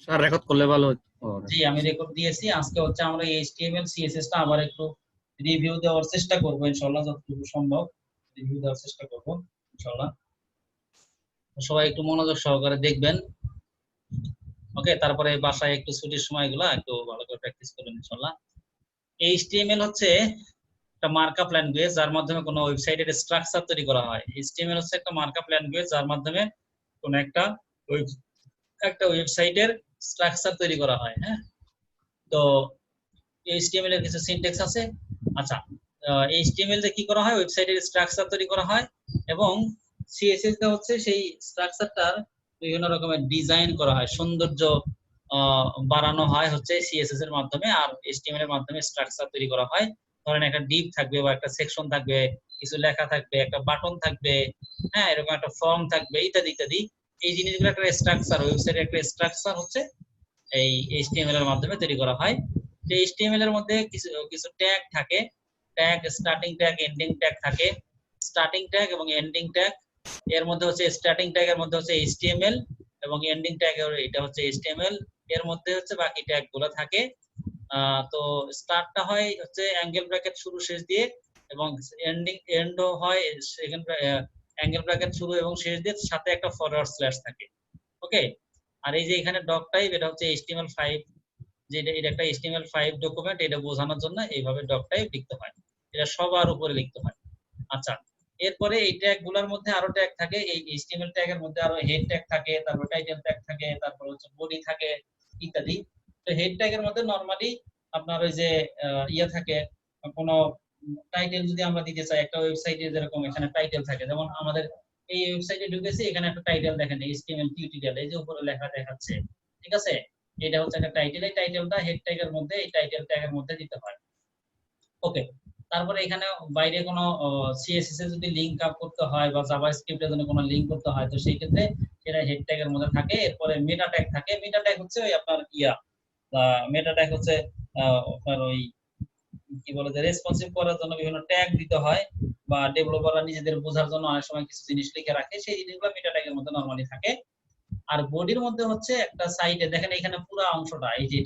Sir record করলে ভালো হতো। জি আমি রেকর্ড দিয়েছি। আজকে হচ্ছে আমরা এইচটিএমএল সিএসএস টা আবার একটু রিভিউ দেওয়ার চেষ্টা করব ইনশাআল্লাহ, যতটুকু সম্ভব রিভিউ দেওয়ার চেষ্টা করব ইনশাআল্লাহ। সবাই একটু মনোযোগ সহকারে দেখবেন। ওকে, তারপরে বাসায় একটু ছুটির সময়গুলো একটু ভালো করে প্র্যাকটিস করবেন ইনশাআল্লাহ। এইচটিএমএল হচ্ছে একটা মার্কআপ ল্যাঙ্গুয়েজ যার মাধ্যমে কোনো ওয়েবসাইটের স্ট্রাকচার তৈরি করা হয়। এইচটিএমএল হচ্ছে একটা মার্কআপ ল্যাঙ্গুয়েজ যার মাধ্যমে কোনো একটা ওয়েবসাইটের স্ট্রাকচার তৈরি করা হয়। হ্যাঁ, তো এইচটিএমএল এর কিছু সিনট্যাক্স আছে। আচ্ছা, এইচটিএমএল দিয়ে কি করা হয়, ওয়েবসাইটের স্ট্রাকচার তৈরি করা হয়, এবং সিএসএস টা হচ্ছে সেই স্ট্রাকচারটার বিভিন্ন রকমের ডিজাইন করা হয়, সৌন্দর্য বাড়ানো হয় হচ্ছে সিএসএস এর মাধ্যমে, আর এইচটিএমএল এর মাধ্যমে স্ট্রাকচার তৈরি করা হয়। ধরেন একটা ডিভ থাকবে বা একটা সেকশন থাকবে, কিছু লেখা থাকবে, একটা বাটন থাকবে, হ্যাঁ এরকম একটা ফর্ম থাকবে, ইত্যাদি ইত্যাদি। এই জিনিসগুলো একটা স্ট্রাকচার, ওয়েবসাইটের একটা স্ট্রাকচার হচ্ছে এই এইচটিএমএল এর মাধ্যমে তৈরি করা হয়। তো এইচটিএমএল এর মধ্যে কিছু কিছু ট্যাগ থাকে, tag starting tag, ending tag থাকে। স্টার্টিং ট্যাগ এবং এন্ডিং ট্যাগ, এর মধ্যে হচ্ছে স্টার্টিং ট্যাগ এর মধ্যে হচ্ছে এইচটিএমএল, এবং এন্ডিং ট্যাগ এটা হচ্ছে এইচটিএমএল, এর মধ্যে হচ্ছে বাকি ট্যাগ গুলো থাকে। তো স্টার্টটা হয় হচ্ছে অ্যাঙ্গেল ব্র্যাকেট শুরু শেষ দিয়ে, এবং এন্ডও হয় সেকেন্ড অ্যাঙ্গেল ব্র্যাকেট শুরু এবং শেষ দিয়ে, সাথে একটা ফরওয়ার্ড স্ল্যাশ থাকে। ওকে, আর এই যে এখানে ডক টাইপ, এটা হচ্ছে HTML5, যে এটা একটা HTML5 ডকুমেন্ট, এটা বোঝানোর জন্য এইভাবে ডক টাইপ লিখতে হয়, এটা সবার উপরে লিখতে হয়। আচ্ছা, এরপরে এই ট্যাগ গুলোর মধ্যে আরো ট্যাগ থাকে, এই HTML ট্যাগের মধ্যে আরো হেড ট্যাগ থাকে, তারপর টাইটেল ট্যাগ থাকে, তারপর হচ্ছে বডি থাকে, ইত্যাদি। তো হেড ট্যাগের মধ্যে নরমালি আপনার ওই যে ইয়ে থাকে, কোনো টাইটেল যদি আমরা দিতে চাই, একটা ওয়েবসাইটে যেরকম এখানে টাইটেল থাকে, যেমন আমাদের এই ওয়েবসাইটে ঢুকেছি, এখানে একটা টাইটেল দেখেন HTML টিউটোরিয়াল, এই যে উপরে লেখা দেখাচ্ছে, ঠিক আছে, এটা হচ্ছে একটা টাইটেল। এই টাইটেলটা হেড ট্যাগের মধ্যে, এই টাইটেল ট্যাগের মধ্যে দিতে হয়। ওকে, তারপরে এখানে বাইরে কোনো সিএসএস এ যদি লিংক আপ করতে হয় বা জাভাস্ক্রিপ্টের জন্য কোনো লিংক করতে হয়, তো সেই ক্ষেত্রে এটা হেড ট্যাগের মধ্যে থাকে। এরপরে মেটা ট্যাগ থাকে। মেটা ট্যাগ হচ্ছে ওই আপনার মেটা ট্যাগ হচ্ছে আপনার ওই কি বলে যে রেসপন্সিভ করার জন্য বিভিন্ন ট্যাগ দিতে হয়, বা ডেভেলপাররা নিজেদের বোঝার জন্য অনেক সময় কিছু জিনিস লিখে রাখে, সেই জিনিসগুলো মেটা ট্যাগের মধ্যে নরমালি থাকে। আর বডির মধ্যে হচ্ছে একটা সাইটে দেখেন এখানে পুরো অংশটা, এই যে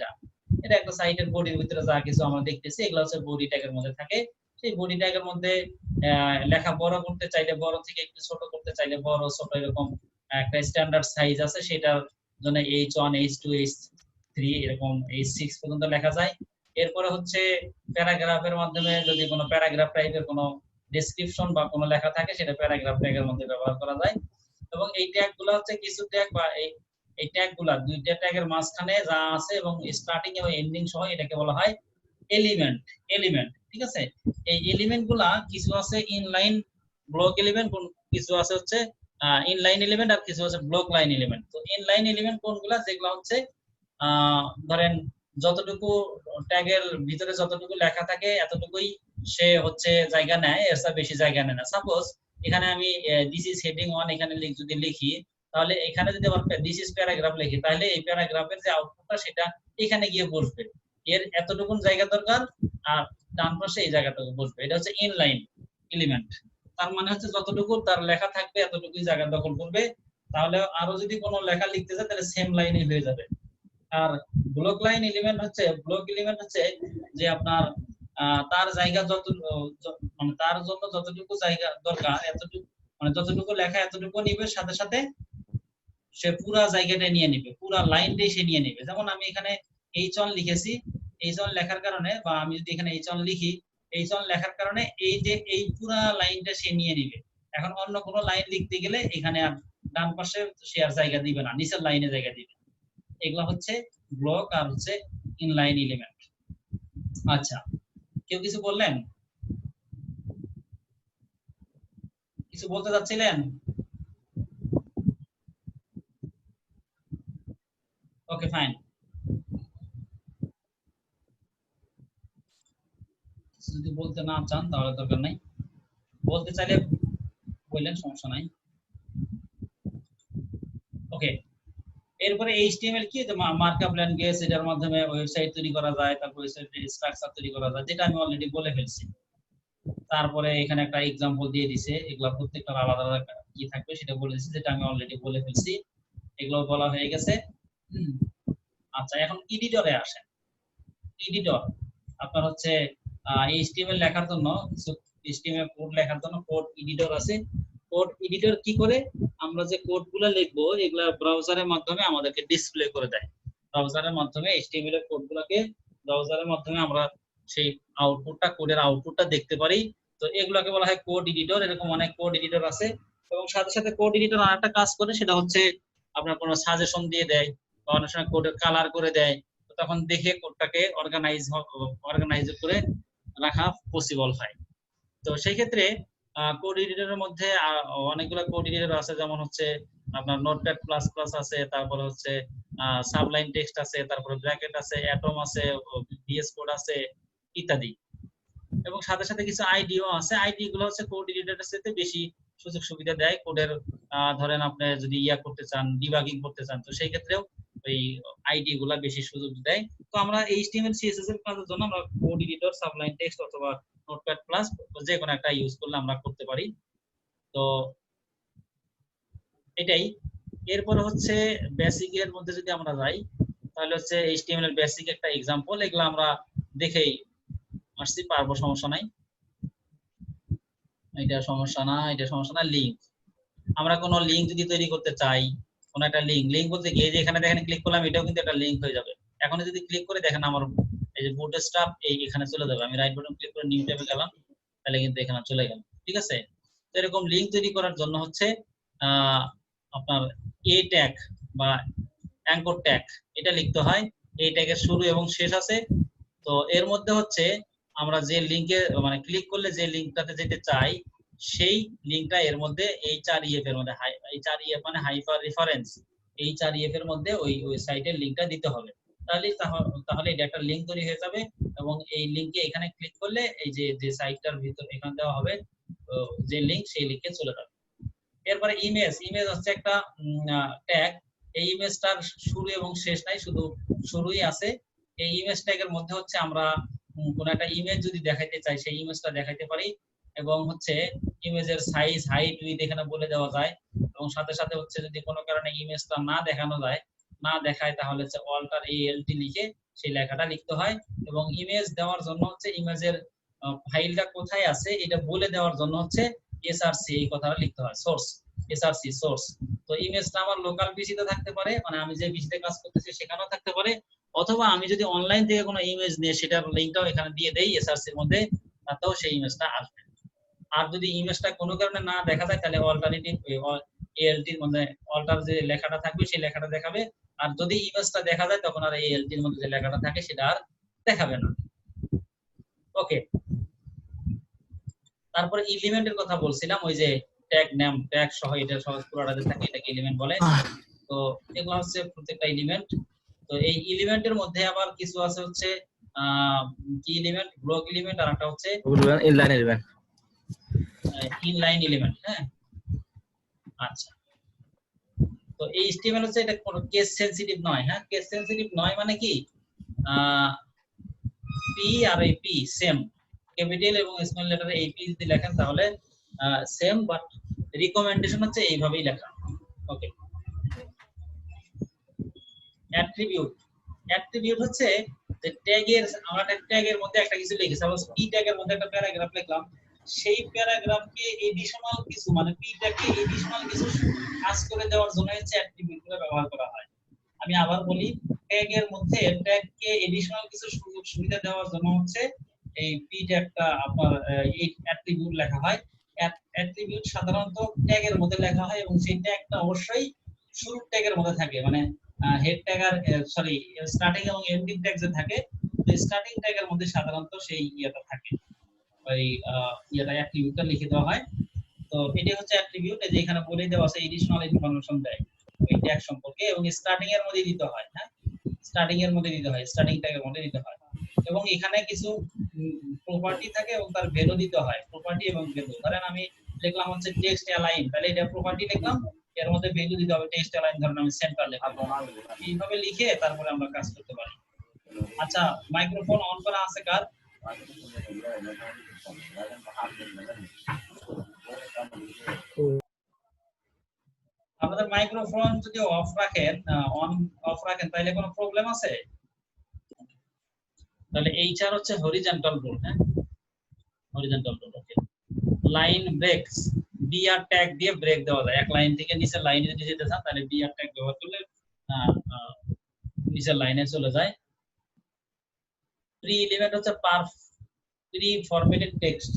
এটা একটা সাইটের বডির ভিতরে যা কিছু আমরা দেখতেছি, এগুলো হচ্ছে বডি ট্যাগের মধ্যে থাকে। সেই বডি ট্যাগের মধ্যে লেখা বড় করতে চাইলে বড়, থেকে একটু ছোট করতে চাইলে বড় ছোট, এরকম একটা স্ট্যান্ডার্ড সাইজ আছে, সেটার জন্য H1 H2 H3 এরকম H6 পর্যন্ত লেখা যায়। এরপরে হচ্ছে প্যারাগ্রাফের মাধ্যমে যদি কোনো প্যারাগ্রাফ টাইপের কোনো ডেসক্রিপশন বা কোনো লেখা থাকে, সেটা প্যারাগ্রাফ ট্যাগের মধ্যে ব্যবহার করা যায়। এবং এই ট্যাগ গুলো হচ্ছে কিছু ট্যাগ, বা এই ট্যাগ গুলা দুইটা ট্যাগের মাঝখানে যা আছে এবং স্টার্টিং এবং এন্ডিং সহ, এটাকে বলা হয় এলিমেন্ট। এলিমেন্ট, ঠিক আছে। এই এলিমেন্ট গুলা কিছু আছে ইনলাইন ব্লক এলিমেন্ট, কিছু আছে হচ্ছে ইনলাইন এলিমেন্ট, আর কিছু আছে ব্লক লাইন এলিমেন্ট। তো ইনলাইন এলিমেন্ট কোনগুলা, যেগুলো হচ্ছে ধরেন যতটুকু ট্যাগের ভিতরে যতটুকু লেখা থাকে এতটুকুই সে হচ্ছে জায়গা নেয়, এর চেয়ে বেশি জায়গা নেয় না। সাপোজ এখানে আমি দিস ইজ হেডিং 1 এখানে যদি লিখি, তাহলে এখানে যদি আবার দিস ইজ প্যারাগ্রাফ লিখি, তাহলে এই প্যারাগ্রাফের যে আউটপুটটা সেটা এখানে গিয়ে বসবে, এর এতটুকু জায়গা দরকার, আর ডান পাশে এই জায়গাটুকু বসবে। এটা হচ্ছে ইনলাইন এলিমেন্ট। তার মানে হচ্ছে যতটুকু তার লেখা থাকবে এতটুকুই জায়গা দখল করবে। তাহলে আরো যদি কোনো লেখা লিখতে যায়, তাহলে সেম লাইনে হয়ে যাবে। আর ব্লক লাইন এলিমেন্ট হচ্ছে, ব্লক এলিমেন্ট হচ্ছে যে আপনার তার জায়গা মানে তার জন্য যতটুকু জায়গা দরকার এতটুকু, মানে যতটুকু লেখা এতটুকু নিবে, সাথে সাথে সে পুরা জায়গাটা নিয়ে নিবে, পুরা লাইনটাই সে নিয়ে নিবে। যেমন আমি এখানে H1 লিখেছি, H1 লেখার কারণে, বা আমি যদি এখানে H1 লিখি, H1 লেখার কারণে এই যে এই পুরা লাইনটা সে নিয়ে নিবে। এখন অন্য কোনো লাইন লিখতে গেলে এখানে আর ডান পাশে সে আর জায়গা দিবে না, নিচের লাইনে জায়গা দিবে। এগুলো হচ্ছে ব্লক আর হচ্ছে ইনলাইন এলিমেন্ট। আচ্ছা, কেউ কিছু বললেন, কিছু বলতে যাচ্ছিলেন? ওকে, ফাইন। যদি বলতে না চান তাহলে দরকার নাই, বলতে চাইলে বললেন, সমস্যা নাই। ওকে, এরপরে HTML কি, মার্কআপ ল্যাঙ্গুয়েজ, এটার মাধ্যমে ওয়েবসাইট তৈরি করা যায়, তারপর ওয়েবসাইটের স্ট্রাকচার তৈরি করা যায়, যেটা আমি অলরেডি বলে ফেলছি। তারপরে এখানে একটা एग्जांपल দিয়ে দিয়েছে, এগুলা প্রত্যেকটা আলাদা আলাদা কি থাকবে সেটা বলে দিয়েছে, যেটা আমি অলরেডি বলে ফেলছি। এগুলো বলা হয়ে গেছে। আচ্ছা, এখন এডিটরে আসেন। এডিটর আপনার হচ্ছে এইচটিএমএল লেখার জন্য, এইচটিএমএল কোড লেখার জন্য কোড এডিটর আছে। কোড এডিটর কি করে, আমরা যে কোডগুলো লিখবো এগুলা ব্রাউজারের মাধ্যমে আমাদেরকে ডিসপ্লে করে দেয়। ব্রাউজারের মাধ্যমে এইচটিএমএল এর কোডগুলোকে ব্রাউজারের মাধ্যমে আমরা সেই আউটপুটটা, কোডের আউটপুটটা দেখতে পারি। তো এগুলোকে বলা হয় কোড এডিটর। এরকম অনেক কোড এডিটর আছে। এবং সাথে সাথে কোড এডিটর আরেকটা কাজ করে, সেটা হচ্ছে আপনার কোনো সাজেশন দিয়ে দেয় বা অনেক সময় কোডের কালার করে দেয়। তখন দেখে কোডটাকে অর্গানাইজ করে রাখা পসিবল হয়। তো সেই ক্ষেত্রে কোড এডিটরের মধ্যে অনেকগুলো কোড এডিটর আছে, যেমন হচ্ছে আপনার নোটপ্যাড প্লাস প্লাস আছে, তারপরে হচ্ছে সাবলাইন টেক্সট আছে, তারপরে ব্র্যাকেট আছে, অ্যাটম আছে, ভিএস কোড আছে ইত্যাদি। এবং সাথে সাথে কিছু আইডিও আছে। আইডি গুলো হচ্ছে কোড এডিটরের সাথে বেশি সুযোগ সুবিধা দেয়। কোডের ধরেন আপনি যদি করতে চান, ডিবাগিং করতে চান, তো সেই ক্ষেত্রেও ওই আইডি গুলা বেশি সুযোগ দেয়। তো আমরা এইচটিএমএল সিএসএস এর কাজের জন্য আমরা কোড এডিটর, সাবলাইন টেক্সট অথবা নোটপ্যাড প্লাস যে কোনো একটা ইউজ করলে আমরা করতে পারি। তো এটাই। এরপরে হচ্ছে বেসিক এর মধ্যে যদি আমরা যাই, তাহলে হচ্ছে এইচটিএমএল এর বেসিক একটা এক্সাম্পল, এগুলো আমরা দেখেই আসছি, পারবো, সমস্যা নাই। এটা সমস্যা না, এটা সমস্যা না। লিংক, আমরা কোনো লিংক যদি তৈরি করতে চাই, কোন একটা লিংক বলতে গিয়ে যে এখানে দেখেন ক্লিক করলাম, এটাও কিন্তু একটা লিংক হয়ে যাবে। এখন যদি ক্লিক করে দেখেন আমার এই যে বুটস্ট্র্যাপ এখানে চলে যাবে। আমি রাইট বাটন ক্লিক করে নিউ ট্যাবে গেলাম, তাহলে কিন্তু এখানে চলে গেল। ঠিক আছে। তো এরকম লিংক তৈরি করার জন্য হচ্ছে আপনার এ ট্যাগ বা অ্যাঙ্কর ট্যাগ এটা লিখতে হয়। এই ট্যাগের শুরু এবং শেষ আছে। তো এর মধ্যে হচ্ছে আমরা যে লিংকে মানে ক্লিক করলে যে লিংকটাতে যেতে চাই, সেই লিংকটা এর মধ্যে এইচআরইএফ এর মধ্যে, এইচআরইএফ মানে হাইপার রেফারেন্স, এইচআরইএফ এর মধ্যে ওই সাইটের লিংকটা দিতে হবে। তাহলে এটা একটা লিংক তৈরি হয়ে যাবে। এবং এই লিংকে এখানে ক্লিক করলে এই যে সাইটটার ভিতর এখানে দেওয়া হবে যে লিংক, সেই লিংকে চলে যাবে। এরপরে ইমেজ হচ্ছে একটা ট্যাগ। এই ইমেজটার শুরু এবং শেষ নাই, শুধু শুরুই আছে। এই ইমেজ ট্যাগের মধ্যে হচ্ছে আমরা কোন একটা ইমেজ যদি দেখাইতে চাই, সেই ইমেজটা দেখাইতে পারি। এবং হচ্ছে ইমেজের সাইজ, হাইট, উইডথ এখানে বলে দেওয়া যায়। এবং সাথে সাথে হচ্ছে যদি কোনো কারণে ইমেজটা না দেখানো যায়, না দেখায়, তাহলে হচ্ছে অল্টার ALT লিখে সেই লেখাটা লিখতে হয়। এবং ইমেজ দেওয়ার জন্য হচ্ছে ইমেজের ফাইলটা কোথায় আছে এটা বলে দেওয়ার জন্য হচ্ছে SRC এই কথাটা লিখতে হয়, সোর্স, SRC সোর্স। তো ইমেজটা আমার লোকাল পিসিতে থাকতে পারে, মানে আমি যে পিসিতে কাজ করতেছি সেখানেও থাকতে পারে, অথবা আমি যদি অনলাইন থেকে কোনো ইমেজ নিয়ে সেটার লিংকটাও এখানে দিয়ে দেই SRC এর মধ্যে, তাতেও সেই ইমেজটা আসবে। আর যদি ইমেজটা কোনো কারণে না দেখা যায়, তাহলে অল্টারনেটিভ ALT এর মধ্যে অল্টার যে লেখাটা থাকবে সেই লেখাটা দেখাবে। আর যদি ইমেজটা দেখা যায়, তখন আর ALT এর মধ্যে যে লেখাটা থাকে সেটা আর দেখাবে না। ওকে। তারপরে এলিমেন্টের কথা বলছিলাম, ওই যে ট্যাগ নেম, ট্যাগ সহ এটা সহজ পুরোটাতে থাকে, এটাকে এলিমেন্ট বলে। তো এগুলো হচ্ছে প্রত্যেকটা এলিমেন্ট। তো এই এলিমেন্টের মধ্যে আবার কিছু আছে হচ্ছে কি এলিমেন্ট, ব্লক এলিমেন্ট, আর একটা হচ্ছে ইনলাইন এলিমেন্ট। Inline element. হ্যাঁ, আচ্ছা। তো এই HTML হচ্ছে এটা কোনো কেস সেনসিটিভ নয়। হ্যাঁ, কেস সেনসিটিভ নয় মানে কি, পি আর এই পি সেম, ক্যাপিটাল এবং স্মল লেটারে এই পি যদি লেখেন তাহলে সেম, বাট রিকমেন্ডেশন হচ্ছে এইভাবেই লেখা। ওকে। অ্যাট্রিবিউট হচ্ছে যে ট্যাগের, আমরা ট্যাগের মধ্যে একটা কিছু লিখি, সাপোজ পি ট্যাগের মধ্যে একটা প্যারাগ্রাফ লিখলাম, সেই প্যারাগ্রাফকে এডিশনাল কিছু, মানে পি ট্যাগকে এডিশনাল কিছু কাজ করে দেওয়ার জন্য হচ্ছে অ্যাট্রিবিউট গুলো ব্যবহার করা হয়। আমি আবার বলি, ট্যাগের মধ্যে ট্যাগকে এডিশনাল কিছু সুযোগ সুবিধা দেওয়ার জন্য হচ্ছে এই পি ট্যাগটা আপনার এই অ্যাট্রিবিউট লেখা হয়। অ্যাট্রিবিউট সাধারণত ট্যাগের মধ্যে লেখা হয় এবং সেই ট্যাগটা অবশ্যই শুরুর ট্যাগের মধ্যে থাকে, মানে হেড ট্যাগ আর সরি স্টার্টিং এবং এন্ডিং ট্যাগ যে থাকে, তো স্টার্টিং ট্যাগের মধ্যে সাধারণত সেই ইয়েটা থাকে, ওই ইয়েটা অ্যাট্রিবিউটটা লিখে দেওয়া হয়। তো এটাই হচ্ছে অ্যাট্রিবিউট, এই যে এখানে বলে দেওয়া আছে এডিশনাল ইনফরমেশন দেয় ওই ট্যাগ সম্পর্কে, এবং স্টার্টিং এর মধ্যে দিতে হয়। হ্যাঁ, স্টার্টিং এর মধ্যে দিতে হয়, স্টার্টিং ট্যাগের মধ্যে দিতে হয়। এবং এখানে কিছু প্রপার্টি থাকে এবং তার ভ্যালু দিতে হয়, প্রপার্টি এবং ভ্যালু। ধরেন আমি লিখলাম হচ্ছে টেক্সট অ্যালাইন, তাহলে এটা প্রপার্টি লিখলাম, এর মধ্যে ভ্যালু দিতে হবে টেক্সট অ্যালাইন, ধরেন আমি সেন্টার লিখলাম। এইভাবে লিখে তারপরে আমরা কাজ করতে পারি। আচ্ছা, মাইক্রোফোন অন করা আছে কার? আপনাদের মাইক্রোফোন যদি অফ রাখেন, অন অফ রাখেন, তাহলে কোনো প্রবলেম আছে? তাহলে এইচআর হচ্ছে হরিজন্টাল রুল। হ্যাঁ, হরিজন্টাল রুল। ওকে, লাইন ব্রেকস, বিআর ট্যাগ দিয়ে ব্রেক দেওয়া যায়। এক লাইন থেকে নিচের লাইনে যদি যেতে চান তাহলে বিআর ট্যাগ ব্যবহার করলে নিচের লাইনে চলে যায়। প্রি এলিমেন্ট হচ্ছে প্রি ফরম্যাটেড টেক্সট,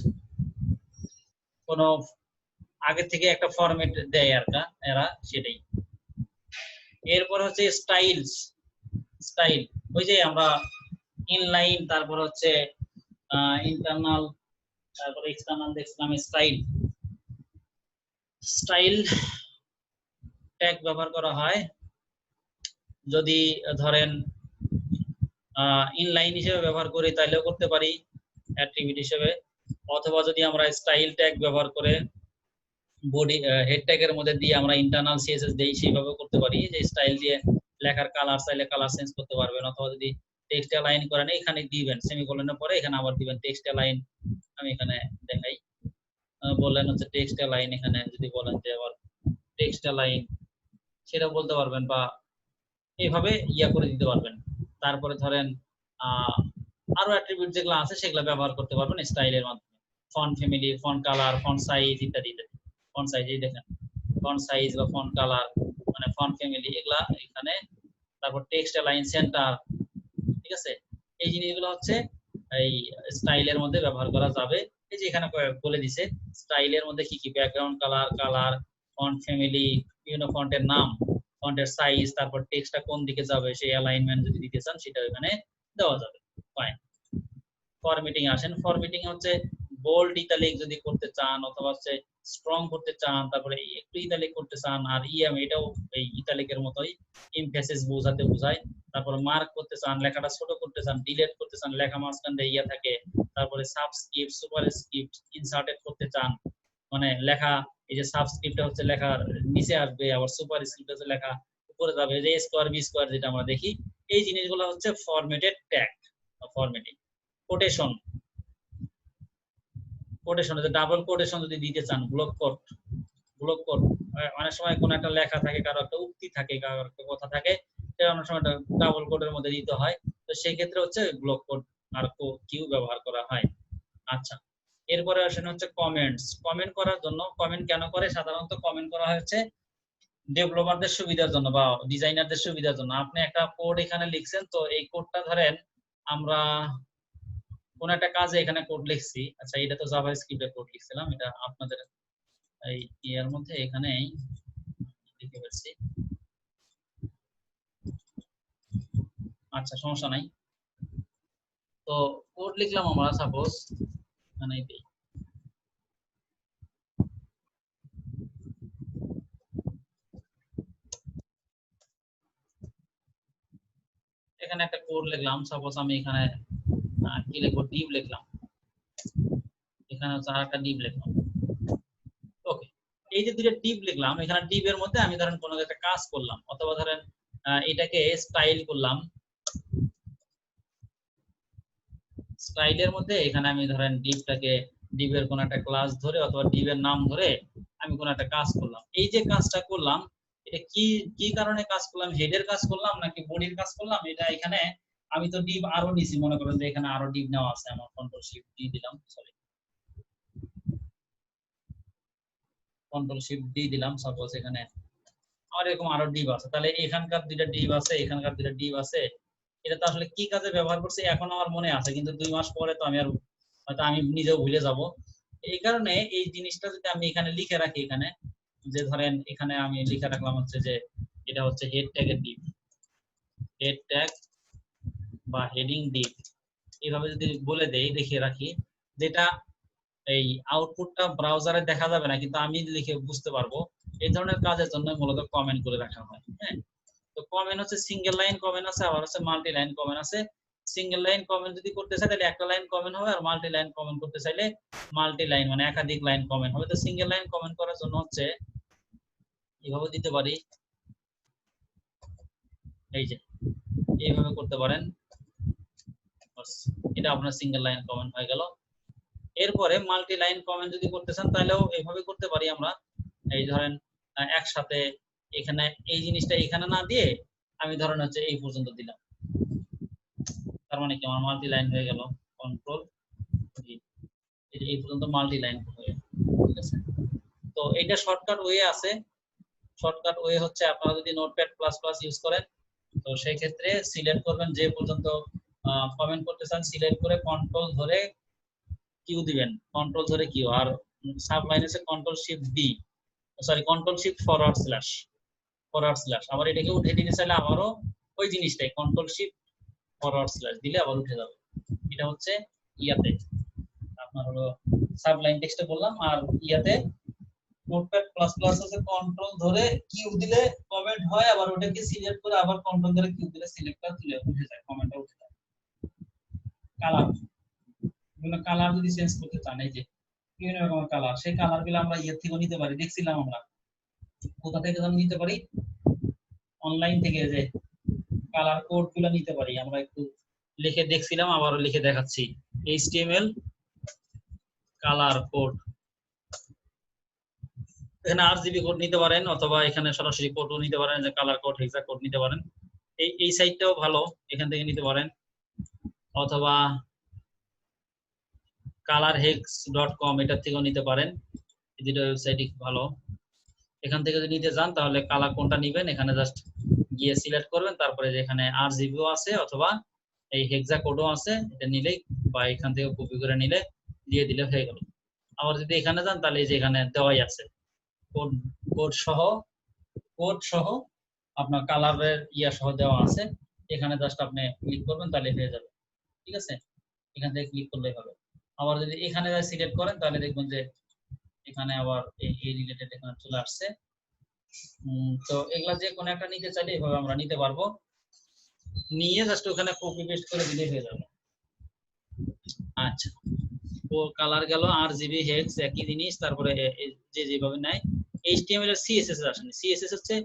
কোন আগে থেকে একটা ফরম্যাট দেয় আর এরা, সেটাই। এরপর হচ্ছে স্টাইলস, স্টাইল ওই যে আমরা ইনলাইন, তারপর হচ্ছে ইন্টারনাল, তারপর এক্সটার্নাল দেখলাম। স্টাইল, স্টাইল ট্যাগ ব্যবহার করা হয় যদি ধরেন ইনলাইন হিসেবে ব্যবহার করি তাহলেও করতে পারি অ্যাট্রিবিউট হিসেবে, অথবা যদি আমরা স্টাইল ট্যাগ ব্যবহার করে বডি হেড ট্যাগের মধ্যে দিয়ে আমরা ইন্টারনাল সিএসএস দেই, সেইভাবে করতে পারি। যে স্টাইল দিয়ে লেখার কালার চাইলে কালার চেঞ্জ করতে পারবেন, অথবা যদি টেক্সট অ্যালাইন করেন এখানে দিবেন সেমিকোলনের পরে, এখানে আবার দিবেন টেক্সট অ্যালাইন। আমি এখানে দেখাই, বললেন হচ্ছে টেক্সট অ্যালাইন, এখানে যদি বলেন যে আবার টেক্সট অ্যালাইন সেটা বলতে পারবেন, বা এইভাবে ইয়া করে দিতে পারবেন। তারপরে ধরেন আরো অ্যাট্রিবিউট যেগুলো আছে সেগুলো ব্যবহার করতে পারবেন স্টাইলের মাধ্যমে। Font family, font colour, font size ইত্যাদি ইত্যাদি। ফন্ট সাইজ এই দেখেন, ফন্ট সাইজ বা ফন্ট কালার মানে ফন্ট ফ্যামিলি এগুলা এখানে। তারপর টেক্সট অ্যালাইন সেন্টার, ঠিক আছে। এই জিনিসগুলো হচ্ছে এই স্টাইলের মধ্যে ব্যবহার করা যাবে। এই যে এখানে বলে দিছে স্টাইলের মধ্যে কি কি, background colour, colour, font family, বিভিন্ন ফন্টের নাম, ফন্টের সাইজ, তারপর টেক্সটটা কোন দিকে যাবে সেই অ্যালাইনমেন্ট যদি দিতে চান সেটা এখানে দেওয়া যাবে। ফাইন। ফরম্যাটিং আসেন। ফরম্যাটিং হচ্ছে বোল্ড ইটালিক যদি করতে চান, অথবা হচ্ছে স্ট্রং করতে চান, তারপরে একটু ইটালিক করতে চান, আর ইএম এটাও এই ইটালিকের মতোই এমফেসিস বোঝাতে বোঝায়। তারপরে মার্ক করতে চান, লেখাটা ছোট করতে চান, ডিলিট করতে চান, লেখা মাঝখান দিয়ে ইয়া থাকে। তারপরে সাবস্ক্রিপ্ট, সুপারস্ক্রিপ্ট ইনসার্টেড করতে চান, মানে লেখা এই যে সাবস্ক্রিপ্টটা হচ্ছে লেখা নিচে আসবে, আবার সুপারস্ক্রিপ্ট হচ্ছে লেখা উপরে যাবে, যে স্কোয়ার বি স্কোয়ার যেটা আমরা দেখি। এই জিনিসগুলো হচ্ছে ফরম্যাটেড ট্যাগ বা formatting. Quotation, quotation double quotation যদি দিতে চান, ব্লক কোট, ব্লক কোট অনেক সময় কোন একটা লেখা থাকে, কারো একটা উক্তি থাকে, কারো একটা কথা থাকে, সেটা অনেক সময় ডাবল কোটের মধ্যে দিতে হয়। তো সেই ক্ষেত্রে হচ্ছে ব্লক কোট আর কিউ ব্যবহার করা হয়। আচ্ছা, এরপরে আসেন হচ্ছে কমেন্টস। কমেন্ট করার জন্য, কমেন্ট কেন করে? সাধারণত কমেন্ট করা হচ্ছে ডেভেলপারদের সুবিধার জন্য বা ডিজাইনারদের সুবিধার জন্য। আপনি একটা কোড এখানে লিখছেন, তো এই কোডটা ধরেন আমরা কোন একটা কাজে এখানে কোড লিখছি। আচ্ছা, এটা তো জাভাস্ক্রিপ্টের কোড লিখছিলাম, এটা আপনাদের এই এর মধ্যে এখানেই লিখে ফেলছি। আচ্ছা, সমস্যা নাই। তো কোড লিখলাম আমরা, সাপোজ এখানে দিই, এখানে একটা কোড লিখলাম। সাপোজ আমি এখানে কি লিখবো, ডিভ লিখলাম, এখানে হচ্ছে আরেকটা ডিভ লিখলাম। ওকে, এই যে দুটো ডিভ লিখলাম, এখানে ডিভের মধ্যে আমি ধরেন কোনো একটা কাজ করলাম, অথবা ধরেন এটাকে স্টাইল করলাম। স্টাইলের মধ্যে এখানে আমি ধরেন ডিভটাকে, ডিভের কোন একটা ক্লাস ধরে অথবা ডিভের নাম ধরে আমি কোন একটা কাজ করলাম। এই যে কাজটা করলাম, এটা কি কি কারণে কাজ করলাম? হেডের কাজ করলাম নাকি বডির কাজ করলাম? এটা এখানে আমি তো ডিভ আরো নিছি, মনে করেন যে এখানে আরো ডিভ নেওয়া আছে, আমার কন্ট্রোল শিফট ডি দিলাম, সরি কন্ট্রোল শিফট ডি দিলাম। সাপোজ এখানে আমার এরকম আরো ডিভ আছে, তাহলে এখানকার দুইটা ডিভ আছে, এখানকার দুইটা ডিভ আছে। এটা তো আসলে কি কাজে ব্যবহার করছি এখন আমার মনে আছে, কিন্তু 2 মাস পরে তো আমি আর হয়তো আমি নিজেও ভুলে যাব। এই কারণে এই জিনিসটা যদি আমি এখানে লিখে রাখি, এখানে যে ধরেন এখানে আমি লিখে রাখলাম হচ্ছে যে এটা হচ্ছে হেড ট্যাগের ডিভ, হেড ট্যাগ বা হেডিং ডিভ, এইভাবে যদি বলে দেই, দেখিয়ে রাখি, যেটা এই আউটপুটটা ব্রাউজারে দেখা যাবে না, কিন্তু আমি লিখে বুঝতে পারবো। এই ধরনের কাজের জন্য মূলত কমেন্ট করে রাখা হয়। হ্যাঁ, তো কমেন্ট হচ্ছে সিঙ্গেল লাইন কমেন্ট আছে, আবার হচ্ছে মাল্টি লাইন কমেন্ট আছে। সিঙ্গেল লাইন কমেন্ট যদি করতে চাই তাহলে একটা লাইন কমেন্ট হবে, আর মাল্টি লাইন কমেন্ট করতে চাইলে মাল্টি লাইন মানে একাধিক লাইন কমেন্ট হবে। তো সিঙ্গেল লাইন কমেন্ট করার জন্য হচ্ছে এইভাবে দিতে পারি, এই যে এইভাবে করতে পারেন, এটা আপনার সিঙ্গেল লাইন কমেন্ট হয়ে গেল। এরপরে মাল্টি লাইন কমেন্ট যদি করতে চান তাহলেও এইভাবে করতে পারি আমরা। এই ধরেন একসাথে এখানে এই জিনিসটা এখানে না দিয়ে আমি ধরেন হচ্ছে এই পর্যন্ত দিলাম, তার মানে কি আমার মাল্টি লাইন হয়ে গেল। কন্ট্রোল এই পর্যন্ত মাল্টি লাইন হয়ে, ঠিক আছে। তো এটা শর্টকাট ওয়ে আছে। শর্টকাট ওয়ে হচ্ছে আপনারা যদি নোটপ্যাড প্লাস প্লাস ইউজ করেন তো সেই ক্ষেত্রে সিলেক্ট করবেন যে পর্যন্ত কমেন্ট করতে চান, সিলেক্ট করে কন্ট্রোল ধরে কিউ দিবেন, কন্ট্রোল ধরে কিউ, আর সাব লাইন আছে control shift D, sorry control shift forward slash, আবার এটাকে উঠে দিতে চাইলে আবারও ওই জিনিসটাই কন্ট্রোল শিফট ফরওয়ার্ড স্ল্যাশ দিলে আবার উঠে যাবে। এটা হচ্ছে ইয়াতে আপনার হলো সাব লাইন টেক্সটে বললাম। আর ইয়াতে নোটপ্যাড প্লাস প্লাস আছে কন্ট্রোল ধরে কিউ দিলে কমেন্ট হয়, আবার ওটাকে সিলেক্ট করে আবার কন্ট্রোল ধরে কিউ দিলে সিলেক্টটা তুলে উঠে যায়, কমেন্টটা উঠে যায়। কালার, বিভিন্ন কালার যদি চেঞ্জ করতে চান, এই যে বিভিন্ন রকমের কালার, সেই কালার গুলো আমরা ইয়ে থেকে নিতে পারি, দেখছিলাম আমরা কোথা থেকে নিতে পারি, অনলাইন থেকে যে কালার কোড গুলো নিতে পারি। আমরা একটু লিখে দেখছিলাম, আবারও লিখে দেখাচ্ছি, HTML কালার কোড। এখানে RGB কোড নিতে পারেন, অথবা এখানে সরাসরি কোডও নিতে পারেন, যে কালার কোড, হেক্সা কোড নিতে পারেন। এই সাইটটাও ভালো, এখান থেকে নিতে পারেন, অথবা colorhex.com এটার থেকেও নিতে পারেন, এই দুটো ওয়েবসাইটই ভালো। এখান থেকে যদি নিতে চান তাহলে কালার কোনটা নেবেন এখানে জাস্ট গিয়ে সিলেক্ট করবেন, তারপরে যেখানে RGBও আছে অথবা এই হেক্সা কোডও আছে, এটা নিলেই বা এখান থেকে কপি করে নিলে দিয়ে দিলে হয়ে গেল। আবার যদি এখানে যান তাহলে এই যে এখানে দেওয়াই আছে কোড সহ আপনার কালারের ইয়া সহ দেওয়া আছে, এখানে জাস্ট আপনি ক্লিক করবেন তাহলে হয়ে যাবে, ঠিক আছে। এখান থেকে ক্লিক করলেই হবে। আবার যদি এখানে সিলেক্ট করেন তাহলে দেখবেন যে এখানে আবার এই রিলেটেড এখানে চলে আসছে। তো এগুলা যে কোনো একটা নিতে চাইলে এভাবে আমরা নিতে পারবো, নিয়ে জাস্ট ওখানে কপি পেস্ট করে দিলে হয়ে যাবে। আচ্ছা, তো কালার গেল, RGB হেক্স একই জিনিস। তারপরে যে যেভাবে নেয় HTML এর CSS এর আসেনি। CSS হচ্ছে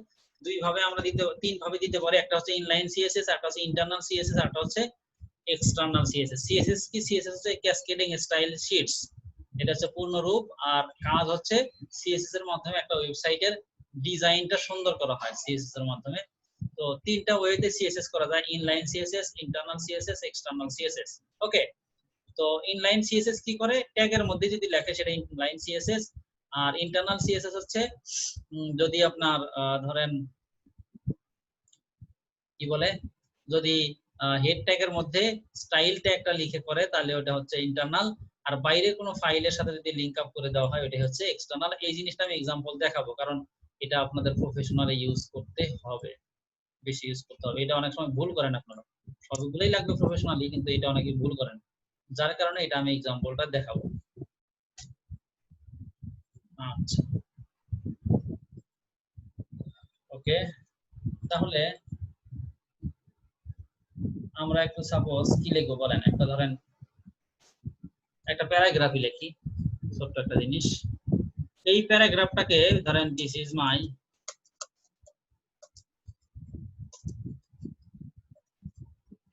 দুই ভাবে আমরা তিন ভাবে দিতে পারি, একটা হচ্ছে ইনলাইন CSS, একটা হচ্ছে ইন্টারনাল CSS, একটা হচ্ছে এক্সটার্নাল CSS। CSS কি? CSS হচ্ছে ক্যাসকেডিং স্টাইল শিটস, এটা হচ্ছে পূর্ণরূপ। আর কাজ হচ্ছে CSS এর মাধ্যমে একটা ওয়েবসাইটের ডিজাইনটা সুন্দর করা হয় CSS এর মাধ্যমে। তো তিনটা ওয়েতে CSS করা যায়, inline CSS, internal CSS, external CSS। ওকে, তো ইনলাইন CSS কি করে, ট্যাগের মধ্যে যদি লেখে সেটা ইনলাইন CSS। আর ইন্টারনাল CSS হচ্ছে যদি আপনার ধরেন কি বলে, যদি হেড ট্যাগের মধ্যে স্টাইল ট্যাগটা লিখে করে তাহলে ওটা হচ্ছে ইন্টারনাল। আর বাইরে কোনো ফাইলের সাথে যদি লিংক আপ করে দেওয়া হয় ওটা হচ্ছে এক্সটার্নাল। এই জিনিসটা আমি এক্সাম্পল দেখাবো, কারণ এটা আপনাদের প্রফেশনালি ইউজ করতে হবে, বেশি ইউজ করতে হবে। এটা অনেক সময় ভুল করেন আপনারা, সবগুলোই লাগবে প্রফেশনালি, কিন্তু এটা অনেকে ভুল করেন, যার কারণে এটা আমি এক্সাম্পলটা দেখাবো। আচ্ছা, ওকে, তাহলে আমরা একটু সাপোজ কি লিখবো বলেন, একটা ধরেন একটা প্যারাগ্রাফই লিখি, ছোট্ট একটা জিনিস। এই প্যারাগ্রাফটাকে ধরেন দিস ইজ মাই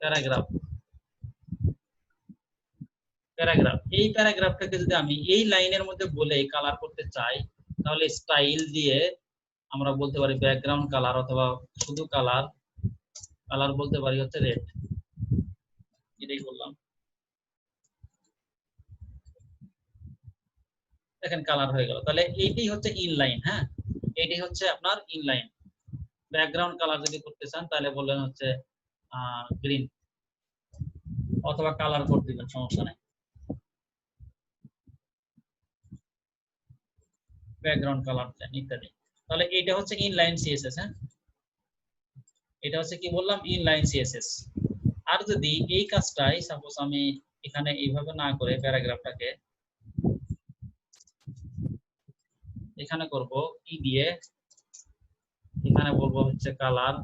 প্যারাগ্রাফ, এই প্যারাগ্রাফটাকে যদি আমি এই লাইনের মধ্যে বলে কালার করতে চাই তাহলে স্টাইল দিয়ে আমরা বলতে পারি ব্যাকগ্রাউন্ড কালার, অথবা শুধু কালার বলতে পারি হচ্ছে রেড, এটাই বললাম। দেখেন কালার হয়ে গেল। তাহলে এইটাই হচ্ছে ইনলাইন। হ্যাঁ, এইটাই হচ্ছে আপনার ইনলাইন। ব্যাকগ্রাউন্ড কালার যদি করতে চান তাহলে বললেন হচ্ছে গ্রিন, অথবা কালার কোড দিবেন, সমস্যা নেই, ব্যাকগ্রাউন্ড কালার দেন ইত্যাদি। তাহলে এটা হচ্ছে ইনলাইন CSS। হ্যাঁ, এটা হচ্ছে কি বললাম, ইনলাইন CSS। আর যদি এই কাজটাই সাপোজ আমি এখানে এইভাবে না করে প্যারাগ্রাফটাকে এখানে করব কি দিয়ে, এখানে বলবো হচ্ছে কালার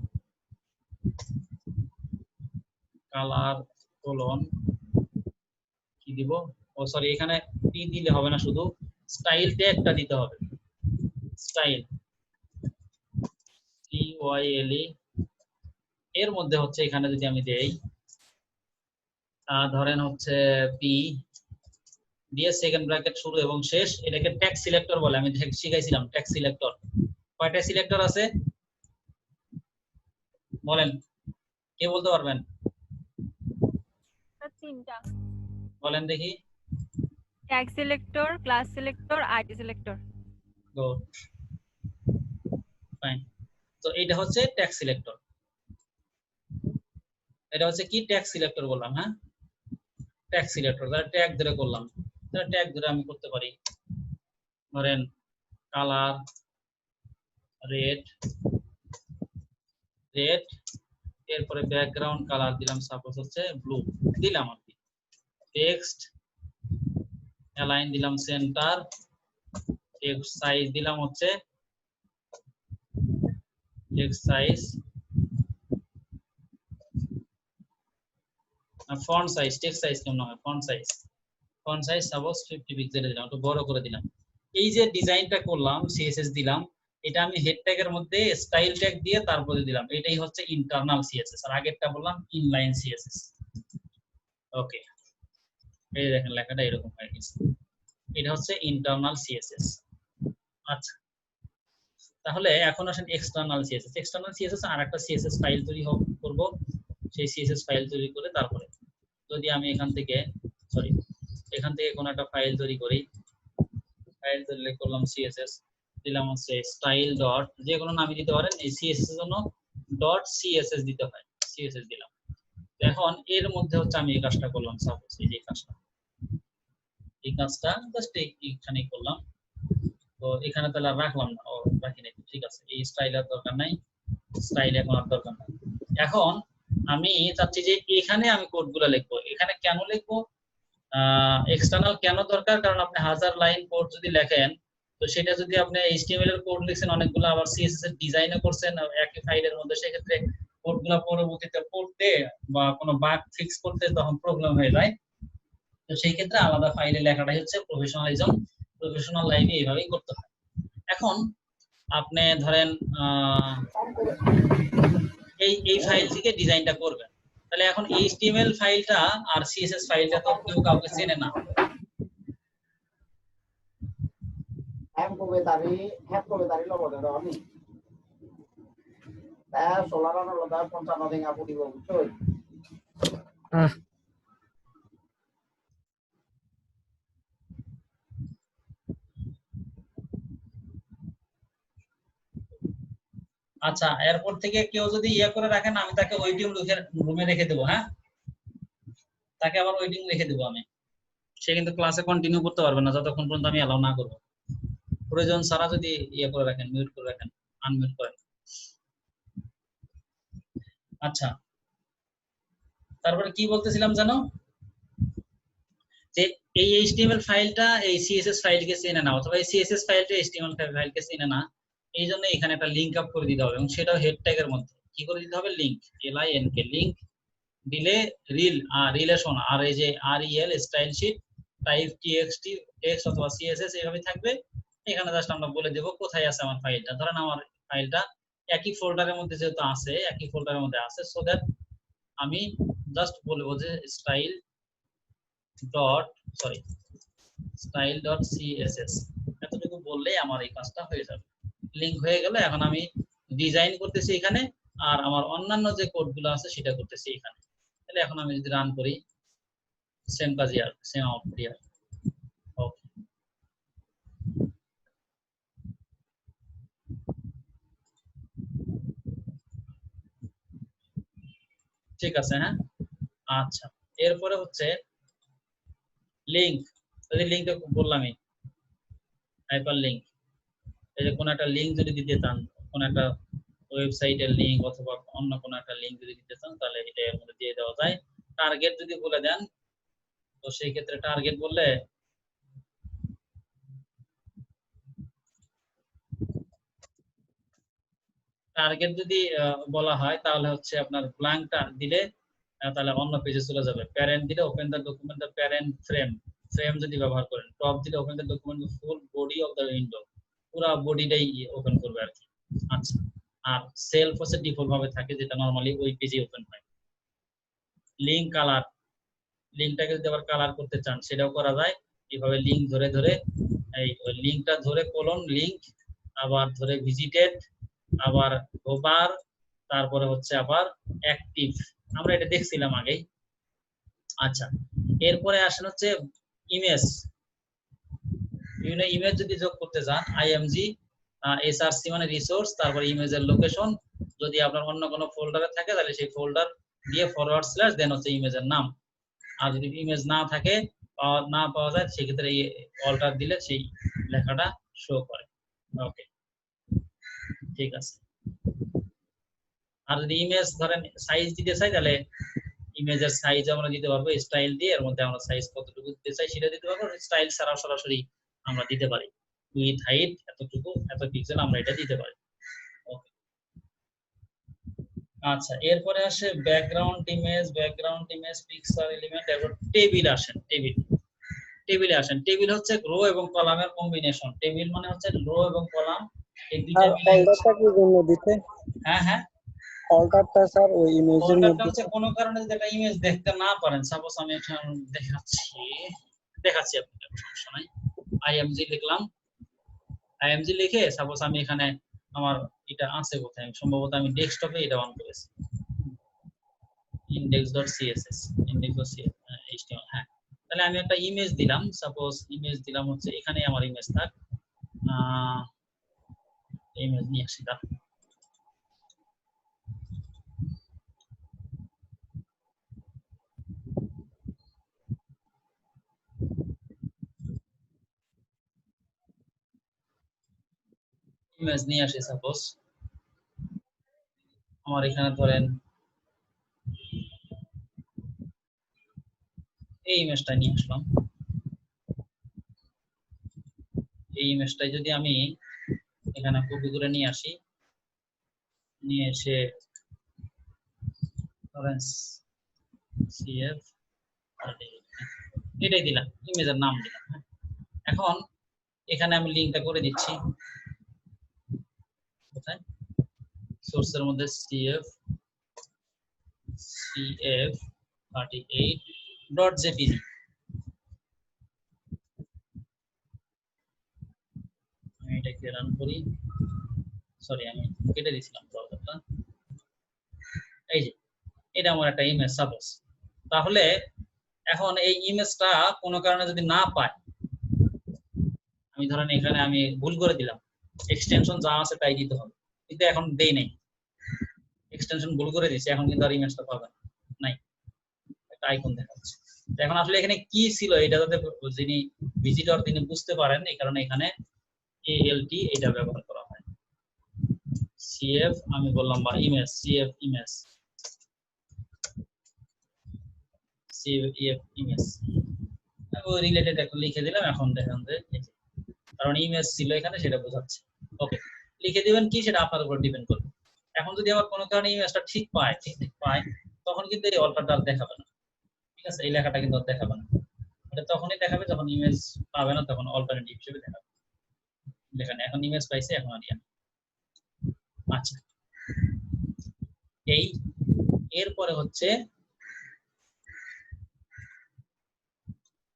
কোলন কি দিব, ও সরি এখানে পি দিলে হবে না, শুধু স্টাইল ট্যাগটা দিতে হবে, স্টাইল TYLE। এর মধ্যে হচ্ছে এখানে যদি আমি দেই ধরেন হচ্ছে পি দিয়ে সেকেন্ড ব্র্যাকেট শুরু এবং শেষ, এটাকে ট্যাগ সিলেক্টর বলে। আমি শিখাইছিলাম ট্যাগ সিলেক্টর। কয়টা সিলেক্টর আছে? বলেন, কে বলতে পারবেন? তিনটা। বলেন দেখি। Tag selector, class selector, ID selector. Good, fine. তো এটা হচ্ছে ট্যাগ সিলেক্টর। এটা হচ্ছে কি ট্যাগ সিলেক্টর বললাম, হ্যাঁ ট্যাগ সিলেক্টর। তাহলে ট্যাগ ধরে করলাম, তাহলে ট্যাগ ধরে আমি করতে পারি, ধরেন কালার রেড, রেড, এরপরে ব্যাকগ্রাউন্ড কালার দিলাম সাপোজ হচ্ছে ব্লু দিলাম আর কি। টেক্সট অ্যালাইন দিলাম সেন্টার, টেক্সট সাইজ দিলাম হচ্ছে text size, font size, text size কেমন হয়, font size, font size suppose 50 pixel দিলাম, একটু বড় করে দিলাম। এই যে ডিজাইনটা করলাম, সিএসএস দিলাম, এটা আমি হেড ট্যাগের মধ্যে স্টাইল ট্যাগ দিয়ে তারপরে দিলাম, এটাই হচ্ছে ইন্টারনাল সিএসএস। আর আগেরটা বললাম ইনলাইন সিএসএস। ওকে, এই দেখেন লেখাটা এরকম হয়ে গেছে, এটা হচ্ছে ইন্টারনাল সিএসএস। আচ্ছা, তাহলে এখন আসেন এক্সটার্নাল সিএসএস। এক্সটার্নাল সিএসএস আর একটা সিএসএস ফাইল তৈরি করব, সেই সিএসএস ফাইল তৈরি করে তারপরে যদি আমি এখান থেকে কোনো একটা ফাইল তৈরি করি, ফাইল তৈরি করলাম সিএসএস, দিলাম হচ্ছে স্টাইল ডট, যে কোনো নামই দিতে পারেন, এই সিএসএস এর জন্য ডট সিএসএস দিতে হয়, সিএসএস দিলাম। এখন এর মধ্যে হচ্ছে আমি এই কাজটা করলাম, সাপোজ এই যে কাজটা, এই কাজটা জাস্ট এইখানেই করলাম। তো এখানে তাহলে আর রাখলাম না, ও রাখি নাই, ঠিক আছে, এই স্টাইল আর দরকার নাই, স্টাইল এখন আর দরকার নাই। এখন আমি চাচ্ছি যে এখানে আমি কোডগুলো লিখবো। এখানে কেন লিখবো, এক্সটার্নাল কেন দরকার, কারণ আপনি 1000 লাইন কোড যদি লেখেন, তো সেটা যদি আপনি এইচটিএমএল এর কোড লিখছেন অনেকগুলো, আবার সিএসএস এর ডিজাইনও করছেন একই ফাইলের মধ্যে, সেক্ষেত্রে কোডগুলো পরবর্তীতে পড়তে বা কোনো বাগ ফিক্স করতে তখন প্রবলেম হয়ে যায়। তো সেই ক্ষেত্রে আলাদা ফাইলে লেখাটাই হচ্ছে প্রফেশনালিজম, প্রফেশনাল লাইফে এইভাবেই করতে হয়। এখন আপনি ধরেন এই ফাইল থেকে ডিজাইনটা করবেন, তাহলে এখন এইচটিএমএল ফাইলটা আর সিএসএস ফাইলটা তো কেউ কাউকে চেনে না। আচ্ছা, এরপর থেকে কেউ যদি ইয়ে করে রাখেন, আমি তাকে ওয়েটিং রুমে রেখে দেবো, হ্যাঁ তাকে আবার ওয়েটিং রেখে দেবো আমি, সে কিন্তু ক্লাসে কন্টিনিউ করতে পারবে না যতক্ষণ পর্যন্ত আমি অ্যালাউ না করবো। প্রয়োজন ছাড়া যদি ইয়ে করে রাখেন, মিউট করে রাখেন, আনমিউট করেন। আচ্ছা, তারপরে কি বলতেছিলাম জানো, যে এই এইচটিএমএল ফাইলটা এই সিএসএস ফাইলকে চেনে না, অথবা এই সিএসএস ফাইলটা এইচটিএমএল ফাইলকে চেনে না, এই জন্য এখানে একটা লিংক আপ করে দিতে হবে, এবং সেটাও হেড ট্যাগের মধ্যে কি করে দিতে হবে, লিংক, LINK, লিংক দিলে রিলেশন, আর এই যে REL style sheet type TXT text অথবা CSS এইভাবে থাকবে। এখানে জাস্ট আমরা বলে দেব কোথায় আছে আমার ফাইলটা, ধরেন আমার ফাইলটা একই ফোল্ডারের মধ্যে যেহেতু আছে, একই ফোল্ডারের মধ্যে আছে, সো দ্যাট আমি জাস্ট বলবো যে স্টাইল ডট CSS, এতটুকু বললেই আমার এই কাজটা হয়ে যাবে, লিংক হয়ে গেল। এখন আমি ডিজাইন করতেছি এখানে, আর আমার অন্যান্য যে কোডগুলো আছে সেটা করতেছি এখানে। তাহলে এখন আমি যদি রান করি, সেম কাজই আর সেম আউটপুট আর। ওকে, ঠিক আছে, হ্যাঁ। আচ্ছা, এরপরে হচ্ছে লিংক, যদি লিংক বললামই হাইপার লিংক, এই যে কোন একটা লিংক যদি দিতে চান, কোন একটা ওয়েবসাইটের লিংক অথবা অন্য কোন একটা লিংক যদি দিতে চান, তাহলে এটা এর মধ্যে দিয়ে দেওয়া যায়। টার্গেট যদি বলে দেন, তো সেই ক্ষেত্রে টার্গেট বললে টার্গেট যদি বলা হয়, তাহলে হচ্ছে আপনার ব্ল্যাঙ্কটা দিলে তাহলে অন্য পেজে চলে যাবে। প্যারেন্ট দিলে open the document the parent frame, frame যদি ব্যবহার করেন। টপ দিলে open the document full body of the window, পুরো বডিটাই ওপেন করবে আর কি। আচ্ছা, আর সেলফ হচ্ছে ডিফল্ট ভাবে থাকে, যেটা নরমালি ওই পেজে ওপেন হয়। লিংক কালার, লিংকটাকে যদি আবার কালার করতে চান সেটাও করা যায়। এইভাবে লিংক ধরে ধরে, এই লিংকটা ধরে কোলন লিংক, আবার ধরে ভিজিটেড, আবার ওভার, তারপরে হচ্ছে আবার অ্যাক্টিভ, আমরা এটা দেখছিলাম আগেই। আচ্ছা, এরপরে আসেন হচ্ছে ইমেজ। বিভিন্ন ইমেজ যদি যোগ করতে চান, আইএমজি এসআরসি মানে রিসোর্স, তারপরে ইমেজের লোকেশন, যদি আপনার অন্য কোনো ফোল্ডারে থাকে তাহলে সেই ফোল্ডার দিয়ে ফরওয়ার্ড স্ল্যাশ দেন হচ্ছে ইমেজের নাম। আর যদি ইমেজ না থাকে, না পাওয়া যায়, সেক্ষেত্রে এই অল্টার দিলে সেই লেখাটা শো করে। ওকে, ঠিক আছে। আর যদি ইমেজ ধরেন সাইজ দিতে চাই, তাহলে ইমেজের সাইজ আমরা দিতে পারবো স্টাইল দিয়ে, এর মধ্যে আমরা সাইজ কতটুকু দিতে চাই সেটা দিতে পারবো। স্টাইল ছাড়াও সরাসরি আমরা দিতে পারি উইথ হাইট এতটুকু, এত পিক্সেল, আমরা এটা দিতে পারি। ওকে, আচ্ছা, এরপরে আসে ব্যাকগ্রাউন্ড ইমেজ পিকচার এলিমেন্ট, এরপর টেবিল আসেন। টেবিলে আসেন। টেবিল হচ্ছে রো এবং কলামের কম্বিনেশন। টেবিল মানে হচ্ছে রো এবং কলাম এই দুইটা মিলে হচ্ছে। অল্টারটা কি জন্য দিতে? হ্যাঁ হ্যাঁ, অল্টারটা স্যার ওই ইমেজের অল্টারটা মধ্যে হচ্ছে কোনো কারণে যদি একটা ইমেজ দেখতে না পারেন, সাপোজ আমি এটা দেখাচ্ছি আপনাকে, সমস্যা নাই। আইএমজি লিখলাম, আইএমজি লিখে সাপোজ আমি এখানে আমার এটা আছে কোথায়, সম্ভবত আমি ডেস্কটপে এটা অন করেছি, index.css index.html। হ্যাঁ, তাহলে আমি একটা ইমেজ দিলাম, সাপোজ ইমেজ দিলাম হচ্ছে এখানে আমার ইমেজ থাক, ইমেজ নিয়ে আসি। ইমেজ নিয়ে আসি, সাপোজ আমার এখানে ধরেন এই ইমেজটা নিয়ে আসলাম। এই ইমেজটাই যদি আমি এখানে কপি করে নিয়ে আসি, নিয়ে এসে ধরেন সিএফ এটাই দিলাম, ইমেজের নাম দিলাম। এখন এখানে আমি লিঙ্কটা করে দিচ্ছি, কোথায় সোর্সের মধ্যে cf38.jpg। আমি এটাকে রান করি, সরি আমি কেটে দিয়েছিলাম ব্রাউজারটা। এই যে এটা আমার একটা ইমেজ সাপোজ। তাহলে এখন এই ইমেজটা কোনো কারণে যদি না পায়, আমি ধরেন এখানে আমি ভুল করে দিলাম, এক্সটেনশন যা আছে তাই দিতে হবে, কিন্তু এখন দেই নাই, এক্সটেনশন ভুল করে দিয়েছি, এখন কিন্তু আর ইমেজটা পাবে নাই, একটা আইকন দেখাচ্ছে। এখন আসলে এখানে কি ছিল এটা যাতে যিনি ভিজিটর তিনি বুঝতে পারেন, এই কারণে এখানে ALT এটা ব্যবহার করা হয়। CF আমি বললাম বা image, CF image, CF image related একটা লিখে দিলাম। এখন দেখেন যে কারণ ইমেজ ছিল এখানে সেটা বোঝাচ্ছে। ওকে, লিখে দিবেন কি সেটা আপনার উপর ডিপেন্ড করবে। এখন যদি আমার কোনো কারণে ইমেজটা ঠিক পায় তখন কিন্তু এই অল্টারটা দেখাবে না, ঠিক আছে, এই লেখাটা কিন্তু দেখাবে না, এটা তখনই দেখাবে যখন ইমেজ পাবে না, তখন অল্টারনেটিভ হিসেবে দেখাবে। দেখেন এখন ইমেজ পাইছে, এখন আর আচ্ছা, এই এরপরে হচ্ছে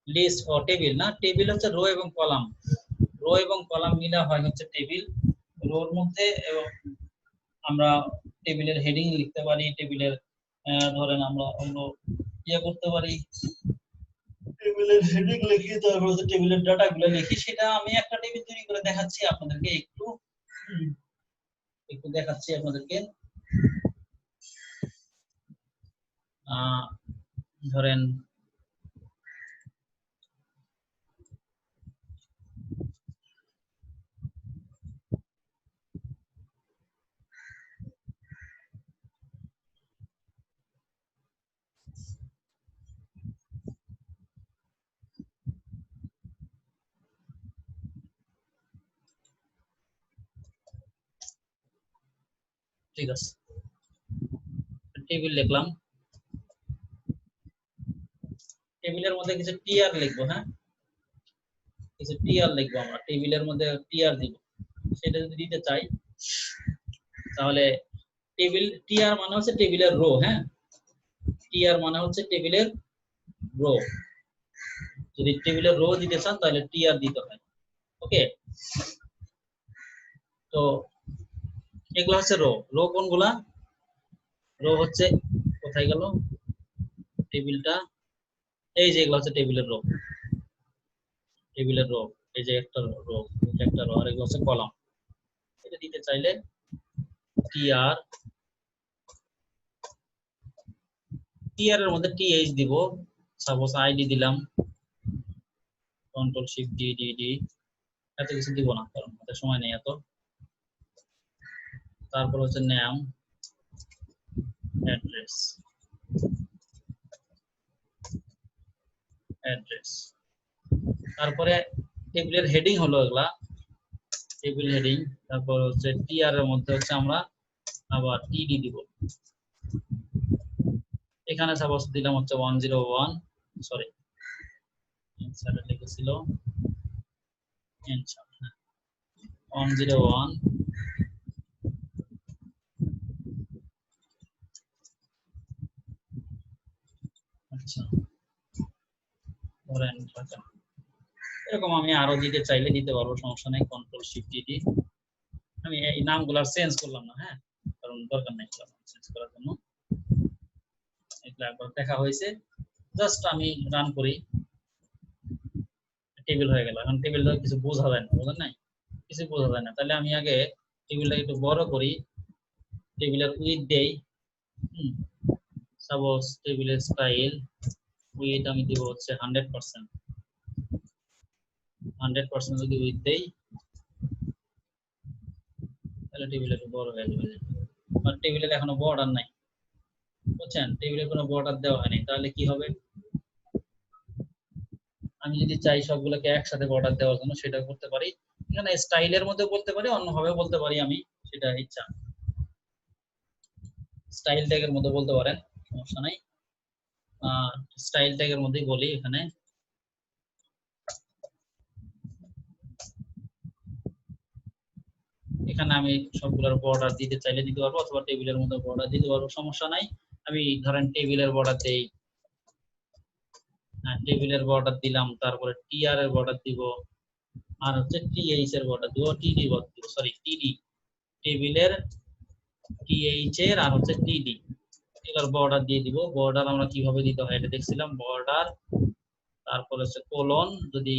লিস্ট ও টেবিল। না, টেবিল হচ্ছে রো এবং কলাম, রো এবং কলাম মিলা হয় হচ্ছে টেবিল। রোর মধ্যে এবং আমরা টেবিলের হেডিং লিখতে পারি, টেবিলের ধরেন আমরা অন্য ইয়ে করতে পারি, টেবিলের হেডিং লিখি, তারপর হচ্ছে টেবিলের ডাটাগুলো লিখি। সেটা আমি একটা টেবিল তৈরি করে দেখাচ্ছি আপনাদেরকে, একটু দেখাচ্ছি আপনাদেরকে। ধরেন ঠিক আছে, টেবিল লিখলাম, টেবিলের মধ্যে কিছু টিআর লিখবো। হ্যাঁ, কিছু টিআর লিখবো, আমরা টেবিলের মধ্যে টিআর দিব। সেটা যদি দিতে চাই তাহলে টেবিল টিআর মানে হচ্ছে টেবিলের রো। হ্যাঁ, টিআর মানে হচ্ছে টেবিলের রো। যদি টেবিলের রো দিতে চান তাহলে টিআর দিতে হয়। ওকে, তো এগুলো হচ্ছে রো। রো কোনগুলা? রো হচ্ছে কোথায় গেল টেবিলটা, এই যে এগুলো হচ্ছে টেবিলের রো, এই যে একটা রো, একটা রো, আর এগুলো হচ্ছে কলাম। এটা দিতে চাইলে টিআর এর মধ্যে টিএইচ দিব, সাপোজ আইডি দিলাম, control shift D D D, এত কিছু দিব না কারণ আমাদের সময় নেই এত। তারপর হচ্ছে নাম, অ্যাড্রেস, তারপরে টেবিলের হেডিং হলো এগুলা, টেবিল হেডিং। তারপর হচ্ছে টিআর এর মধ্যে হচ্ছে আমরা আবার টিডি দিব। এখানে সাপোজ দিলাম হচ্ছে 101, সরি অ্যানসার লিখেছিল অ্যানসার 101, আচ্ছা ধরেন ঢাকা। এরকম আমি আরো দিতে চাইলে দিতে পারবো, সমস্যা নেই, কন্ট্রোল শিফট ডি। আমি এই নামগুলো চেঞ্জ করলাম না, হ্যাঁ, কারণ দরকার নেই চেঞ্জ করার জন্য। এগুলো একবার দেখা হয়েছে, জাস্ট আমি রান করি, টেবিল হয়ে গেল। এখন টেবিলটা কিছু বোঝা যায় না, বুঝলেন নাই, কিছু বোঝা যায় না। তাহলে আমি আগে টেবিলটাকে একটু বড় করি, টেবিলের উইথ দেই, সাপোজ টেবিলের স্টাইল উইথ আমি দিব হচ্ছে 100%, 100% যদি উইথ দেই তাহলে টেবিলের বড় হয়ে যাবে। আর টেবিলের এখনো বর্ডার নাই, বুঝছেন, টেবিলে কোনো বর্ডার দেওয়া হয়নি। তাহলে কি হবে, আমি যদি চাই সবগুলোকে একসাথে বর্ডার দেওয়ার জন্য সেটা করতে পারি। এখানে স্টাইলের মধ্যে বলতে পারি, অন্যভাবে বলতে পারি, আমি সেটা ইচ্ছা। স্টাইল ট্যাগের মধ্যে বলতে পারেন, সমস্যা নাই। স্টাইল ট্যাগের মধ্যেই বলি। এখানে এখানে আমি সবগুলোর বর্ডার দিতে চাইলে দিতে পারবো, অথবা টেবিলের মধ্যে বর্ডার দিতে পারবো, সমস্যা নাই। আমি ধরেন টেবিলের বর্ডার দেই, টেবিলের বর্ডার দিলাম, তারপরে টিআর এর বর্ডার দিব, আর হচ্ছে টিএইচ এর বর্ডার দিব, টিডি বর্ডার দিব, সরি টিডি, টেবিলের টিএইচ এর আর হচ্ছে টিডি, এবার বর্ডার দিয়ে দিব। বর্ডার আমরা কিভাবে দিতে হয় এটা দেখছিলাম, বর্ডার, তারপরে হচ্ছে কোলন, যদি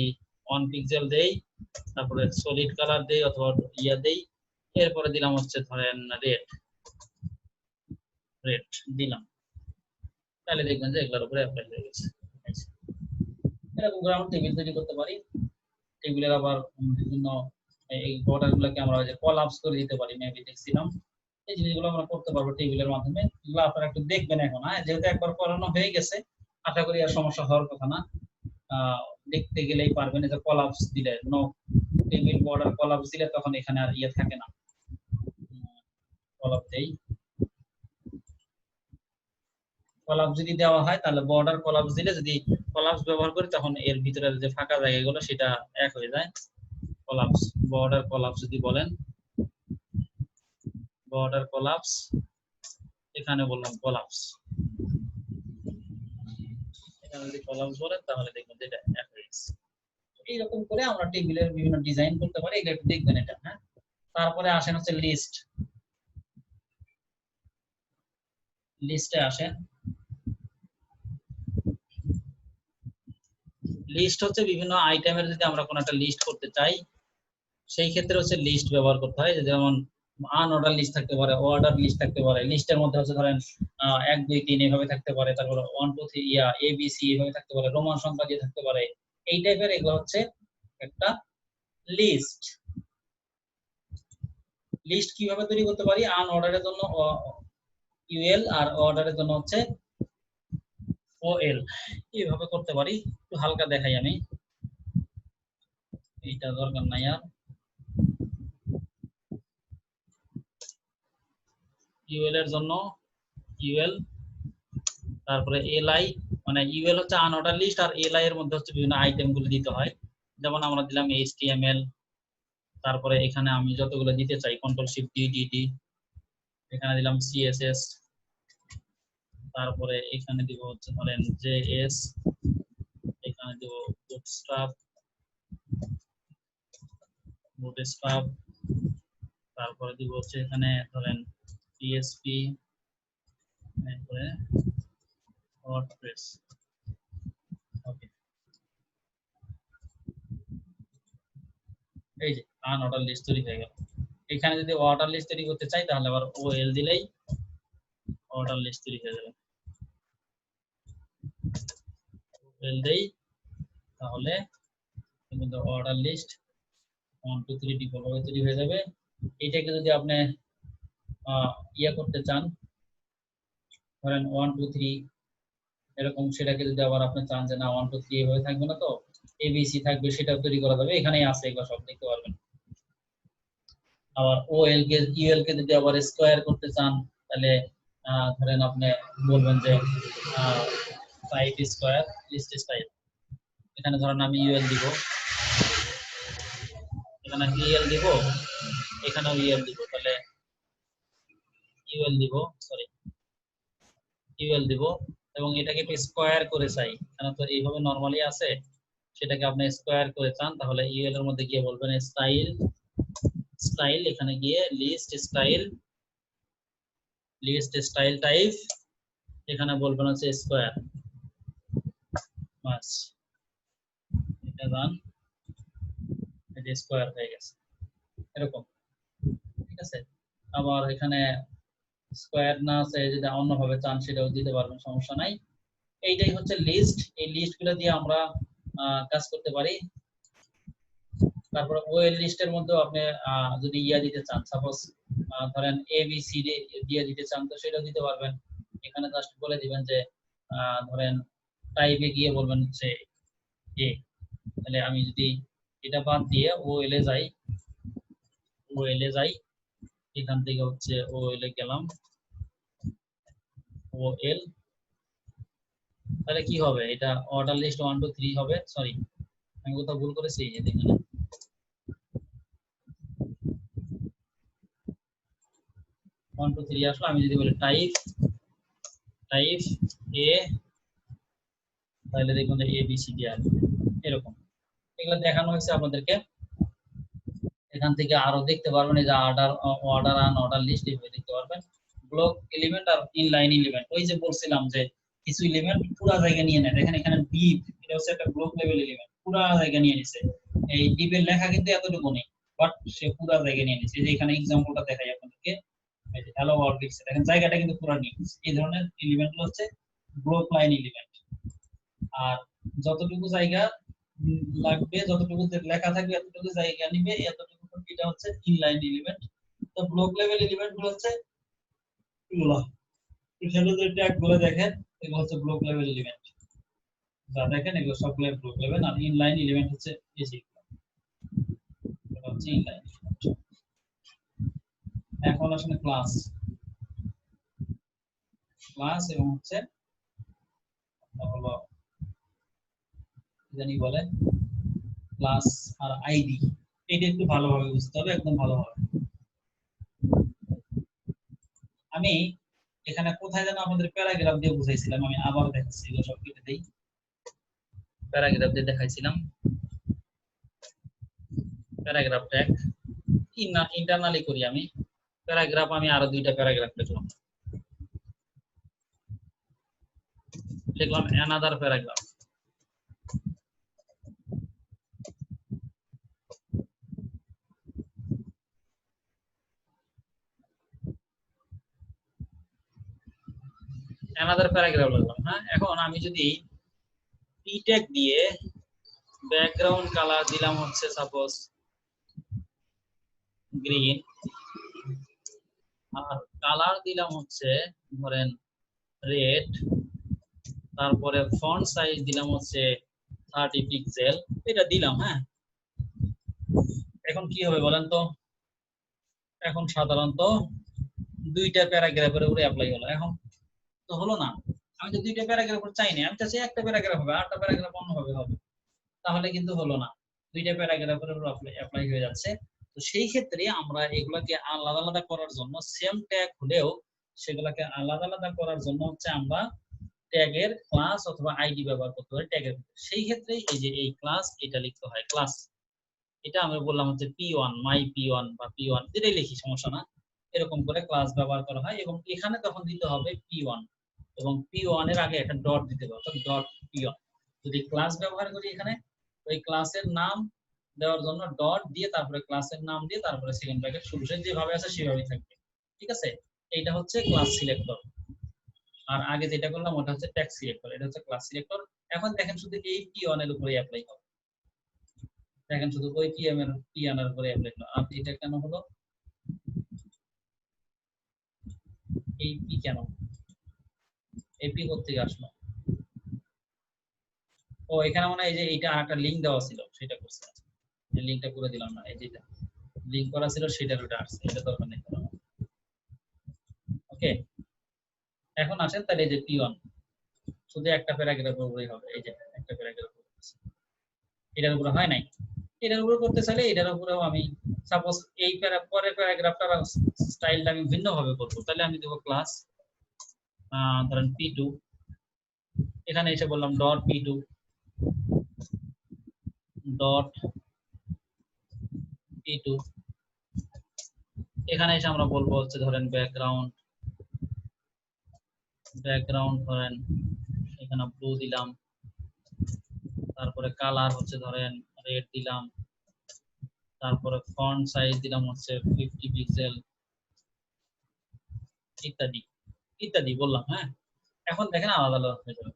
1 পিক্সেল দেই, তারপরে সলিড কালার দেই অথবা ইয়া দেই, এরপরে দিলাম হচ্ছে ধরেন রেড দিলাম, তাহলে দেখবেন যে এগুলোর উপরে অ্যাপ্লাই হয়ে গেছে। এরকম করে আমরা টেবিল তৈরি করতে পারি। টেবিলের আবার বিভিন্ন এই বর্ডার গুলোকে আমরা যে কলাপস করে দিতে পারি, মেবি দেখছিলাম। এই জিনিসগুলো আমরা করতে পারবো টেবিলের মাধ্যমে। এগুলো আপনারা একটু দেখবেন এখন, হ্যাঁ, যেহেতু একবার করানো হয়ে গেছে, আশা করি আর সমস্যা হওয়ার কথা না। দেখতে গেলেই পারবেন। যে কলাপস দিলে, নো টেবিল বর্ডার কলাপস দিলে তখন এখানে আর ইয়ে থাকে না। কলাপস দেই, কলাপস যদি দেওয়া হয় তাহলে বর্ডার কলাপস দিলে, যদি কলাপস ব্যবহার করি তখন এর ভিতরে যে ফাঁকা জায়গাগুলো সেটা এক হয়ে যায়। কলাপস, বর্ডার কলাপস যদি বলেন, বর্ডার কলাপস, এখানে বললাম কলাপস, এখানে যদি কলাপস বলেন তাহলে দেখবেন যে এটা এক হয়ে গেছে। এইরকম করে আমরা টেবিলের বিভিন্ন ডিজাইন করতে পারি, এটা একটু দেখবেন এটা, হ্যাঁ। তারপরে আসেন হচ্ছে লিস্ট, লিস্টে আসেন। লিস্ট হচ্ছে বিভিন্ন আইটেমের যদি আমরা কোনো একটা লিস্ট করতে চাই, সেই ক্ষেত্রে হচ্ছে লিস্ট ব্যবহার করতে হয়। যেমন আনঅর্ডার লিস্ট থাকতে পারে, অর্ডার লিস্ট থাকতে পারে, লিস্টের মধ্যে হচ্ছে ধরেন 1 2 3 এইভাবে থাকতে পারে, তারপর 1 2 3 ইয়া এ বি সি এইভাবে থাকতে পারে, রোমান সংখ্যা দিয়ে থাকতে পারে। এই টাইপের এগুলো হচ্ছে একটা লিস্ট। লিস্ট কিভাবে তৈরি করতে পারি, আনঅর্ডারের জন্য ইউএল আর অর্ডারের জন্য হচ্ছে ওএল, এইভাবে করতে পারি। একটু হালকা দেখাই আমি, এইটা দরকার নাই আর। ইউএল এর জন্য ইউএল, তারপরে এলআই, মানে ইউএল হচ্ছে আনঅর্ডার লিস্ট, আর এলআই এর মধ্যে হচ্ছে বিভিন্ন আইটেম গুলো দিতে হয়। যেমন আমরা দিলাম এইচটিএমএল, তারপরে এখানে আমি যতগুলো দিতে চাই control shift D D D, এখানে দিলাম সিএসএস, তারপরে এখানে দিব হচ্ছে ধরেন জেএস, এখানে দিব বুটস্ট্র্যাপ, তারপরে দিব হচ্ছে এখানে ধরেন পিএসপি, এরপরে ওয়ার্ডপ্রেস। ওকে, এই যে আনঅর্ডার লিস্ট তৈরি হয়ে গেল। এখানে যদি অর্ডার লিস্ট তৈরি করতে চাই তাহলে আবার ওএল দিলেই অর্ডার লিস্ট তৈরি হয়ে যাবে। ওএল দেই তাহলে কিন্তু অর্ডার লিস্ট 1 2 3 ডিফল্টভাবে তৈরি হয়ে যাবে। এইটাকে যদি আপনি ইয়া করতে চান, ধরেন 1 2 3 এরকম, সেটাকে যদি আবার আপনি চান যে না 1 2 3 এভাবে থাকবে না, তো এবিসি থাকবে, সেটাও তৈরি করা যাবে। এখানেই আছে, এগুলো সব দেখতে পারবেন। আবার ওএল কে ইউএল কে যদি আবার স্কয়ার করতে চান তাহলে ধরেন আপনি বলবেন যে টাইপ স্কয়ার লিস্ট স্টাইল। এখানে ধরেন আমি ইউএল দিব, এখানে ইউএল দিব, এখানেও ইউএল দিব, তাহলে ইউএল দিব, সরি ইউএল দিব, এবং এটাকে একটু স্কয়ার করে চাই, কারণ তো এইভাবে নরমালি আছে, সেটাকে আপনি স্কয়ার করে চান, তাহলে ইউএল এর মধ্যে গিয়ে বলবেন স্টাইল, স্টাইল, এখানে গিয়ে লিস্ট স্টাইল টাইপ, এখানে বলবেন হচ্ছে স্কয়ার। বাস, এটা রান, এটা স্কয়ার হয়ে গেছে এরকম, ঠিক আছে। আবার এখানে স্কয়ার না আছে, যদি অন্যভাবে চান সেটাও দিতে পারবেন, সমস্যা নাই। এইটাই হচ্ছে লিস্ট। এই লিস্টগুলো দিয়ে আমরা কাজ করতে পারি। তারপর ওএল লিস্টের মধ্যেও আপনি যদি ইয়া দিতে চান, সাপোজ ধরেন এ বি সি ডি দিয়ে দিতে চান, তো সেটাও দিতে পারবেন। এখানে জাস্ট বলে দিবেন যে ধরেন টাইপে গিয়ে বলবেন হচ্ছে এ, তাহলে আমি যদি এটা বাদ দিয়ে ওএল এ যাই, এখান থেকে হচ্ছে ওএল এ গেলাম, ওএল, তাহলে কি হবে, এটা অর্ডার লিস্ট 1 2 3 হবে। সরি, আমি কোথাও ভুল করেছি, এই যে এখানে 1 2 3 আসলো। আমি যদি বলি টাইপ এ, তাহলে দেখুন যে এ বি সি ডি আসবে এরকম। এগুলো দেখানো হয়েছে আপনাদেরকে। এখান থেকে আরো দেখতে পারবেন, এই যে অর্ডার আন অর্ডার লিস্ট, এইভাবে দেখতে পারবেন। ব্লক এলিমেন্ট আর ইনলাইন এলিমেন্ট, ওই যে বলছিলাম যে কিছু এলিমেন্ট পুরো জায়গা নিয়ে নেয়। দেখেন এখানে ডিপ, এটা হচ্ছে একটা ব্লক লেভেল এলিমেন্ট, পুরো জায়গা নিয়ে নিছে। এই ডিপের লেখা কিন্তু এতটুকু নেই, বাট সে পুরো জায়গা নিয়ে নিছে। এই যে এখানে एग्जांपलটা দেখাই আপনাদেরকে, এই যে হ্যালো ওয়ার্ল্ড লিখছে, দেখেন জায়গাটা কিন্তু পুরো নিয়ে নিছে। এই ধরনের এলিমেন্টগুলো হচ্ছে ব্লক লাইন এলিমেন্ট। আর যতটুকু জায়গা লাগবে, যতটুকু লেখা থাকবে এতটুকু জায়গা নিবে, এতটুকু, এটা হচ্ছে ইনলাইন এলিমেন্ট। তো ব্লক লেভেল এলিমেন্ট গুলো হচ্ছে এগুলো, এখানে যে ট্যাগ গুলো দেখেন এগুলো হচ্ছে ব্লক লেভেল এলিমেন্ট, যা দেখেন এগুলো সবগুলো ব্লক লেভেল। আর ইনলাইন এলিমেন্ট হচ্ছে এই যে এটা হচ্ছে ইনলাইন। এখন আসলে ক্লাস এবং হচ্ছে হলো জানি বলে ক্লাস আর আইডি, এটা একটু ভালোভাবে বুঝতে হবে, একদম ভালোভাবে। আমি এখানে কোথায় যেন আপনাদের প্যারাগ্রাফ দিয়ে বুঝাইছিলাম, আমি আবার দেখাচ্ছি, এগুলো সব কেটে দেই। প্যারাগ্রাফ দিয়ে দেখাইছিলাম, প্যারাগ্রাফ ট্যাগ ইন্টারনালি করি আমি। প্যারাগ্রাফ আমি আরো 2টা প্যারাগ্রাফ লিখলাম অ্যানাদার প্যারাগ্রাফ। অ্যানাদার প্যারাগ্রাফ লিখলাম। হ্যাঁ, এখন আমি যদি পি ট্যাগ দিয়ে ব্যাকগ্রাউন্ড কালার দিলাম হচ্ছে সাপোজ গ্রিন, আর কালার দিলাম হচ্ছে ধরেন রেড, তারপরে ফন্ট সাইজ দিলাম হচ্ছে 30 পিক্সেল, এটা দিলাম। হ্যাঁ, এখন কি হবে বলেন তো, এখন সাধারণত 2টা প্যারাগ্রাফের উপরে অ্যাপ্লাই হলো। এখন তো হলো না, আমি তো 2টা প্যারাগ্রাফ চাই না, আমি চাচ্ছি একটা প্যারাগ্রাফ হবে, 8টা প্যারাগ্রাফ অন্যভাবে হবে, তাহলে কিন্তু হলো না, 2টা প্যারাগ্রাফের উপর অ্যাপ্লাই হয়ে যাচ্ছে। তো সেই ক্ষেত্রে আমরা এগুলাকে আলাদা আলাদা করার জন্য, সেম ট্যাগ হলেও সেগুলোকে আলাদা আলাদা করার জন্য হচ্ছে আমরা ট্যাগের ক্লাস অথবা আইডি ব্যবহার করতে পারি ট্যাগের। সেই ক্ষেত্রে এই যে এই ক্লাস, এটা লিখতে হয় ক্লাস, এটা আমরা বললাম হচ্ছে P1 মাই P1 বা P1 যেটাই লিখি সমস্যা না। এরকম করে ক্লাস ব্যবহার করা হয় এবং এখানে তখন দিতে হবে p1 এবং p1 এর আগে একটা ডট দিতে হবে অর্থাৎ ডট p1। যদি ক্লাস ব্যবহার করি এখানে ওই ক্লাসের নাম দেওয়ার জন্য ডট দিয়ে তারপরে ক্লাসের নাম দিয়ে তারপরে সেকেন্ড ব্র্যাকেট শুরু যেভাবে আছে সেভাবেই থাকবে। ঠিক আছে, এইটা হচ্ছে ক্লাস সিলেক্টর। আর আগে যেটা করলাম ওটা হচ্ছে ট্যাগ সিলেক্টর, এটা হচ্ছে ক্লাস সিলেক্টর। এখন দেখেন শুধু এই p1 এর উপরে অ্যাপ্লাই হবে, দেখেন শুধু ওই p1 এর উপরে অ্যাপ্লাই হলো। আর এটা কেন হলো, এই p কেন, এই p কোথা থেকে আসলো? ও এখানে মনে হয় এই যে এটা একটা লিংক দেওয়া ছিল সেটা করছে, এই লিংকটা করে দিলাম না, এই যেটা লিংক করা ছিল সেটার ওটা আসছে, এটা দরকার নেই। ওকে, এখন আসেন তাহলে এই যে p1 শুধু একটা প্যারাগ্রাফের উপরেই হবে, এই যে একটা প্যারাগ্রাফ এটার উপরে হয় নাই, এটার উপরে করতে চাইলে এটার উপরেও আমি সাপোজ এই পরের প্যারাগ্রাফটার স্টাইলটা আমি ভিন্ন ভাবে করব, তাহলে আমি দেব ক্লাস ধরেন p2, এখানে এসে বললাম ডট p2 ডট p2, এখানে এসে আমরা বলবো হচ্ছে ধরেন ব্যাকগ্রাউন্ড ধরেন এখানে ব্লু দিলাম, তারপরে কালার হচ্ছে ধরেন রেড দিলাম, তারপরে ফন্ট সাইজ দিলাম হচ্ছে 50 পিক্সেল ইত্যাদি ইত্যাদি বললাম। হ্যাঁ, এখন দেখেন আলাদা আলাদা হয়ে যাবে।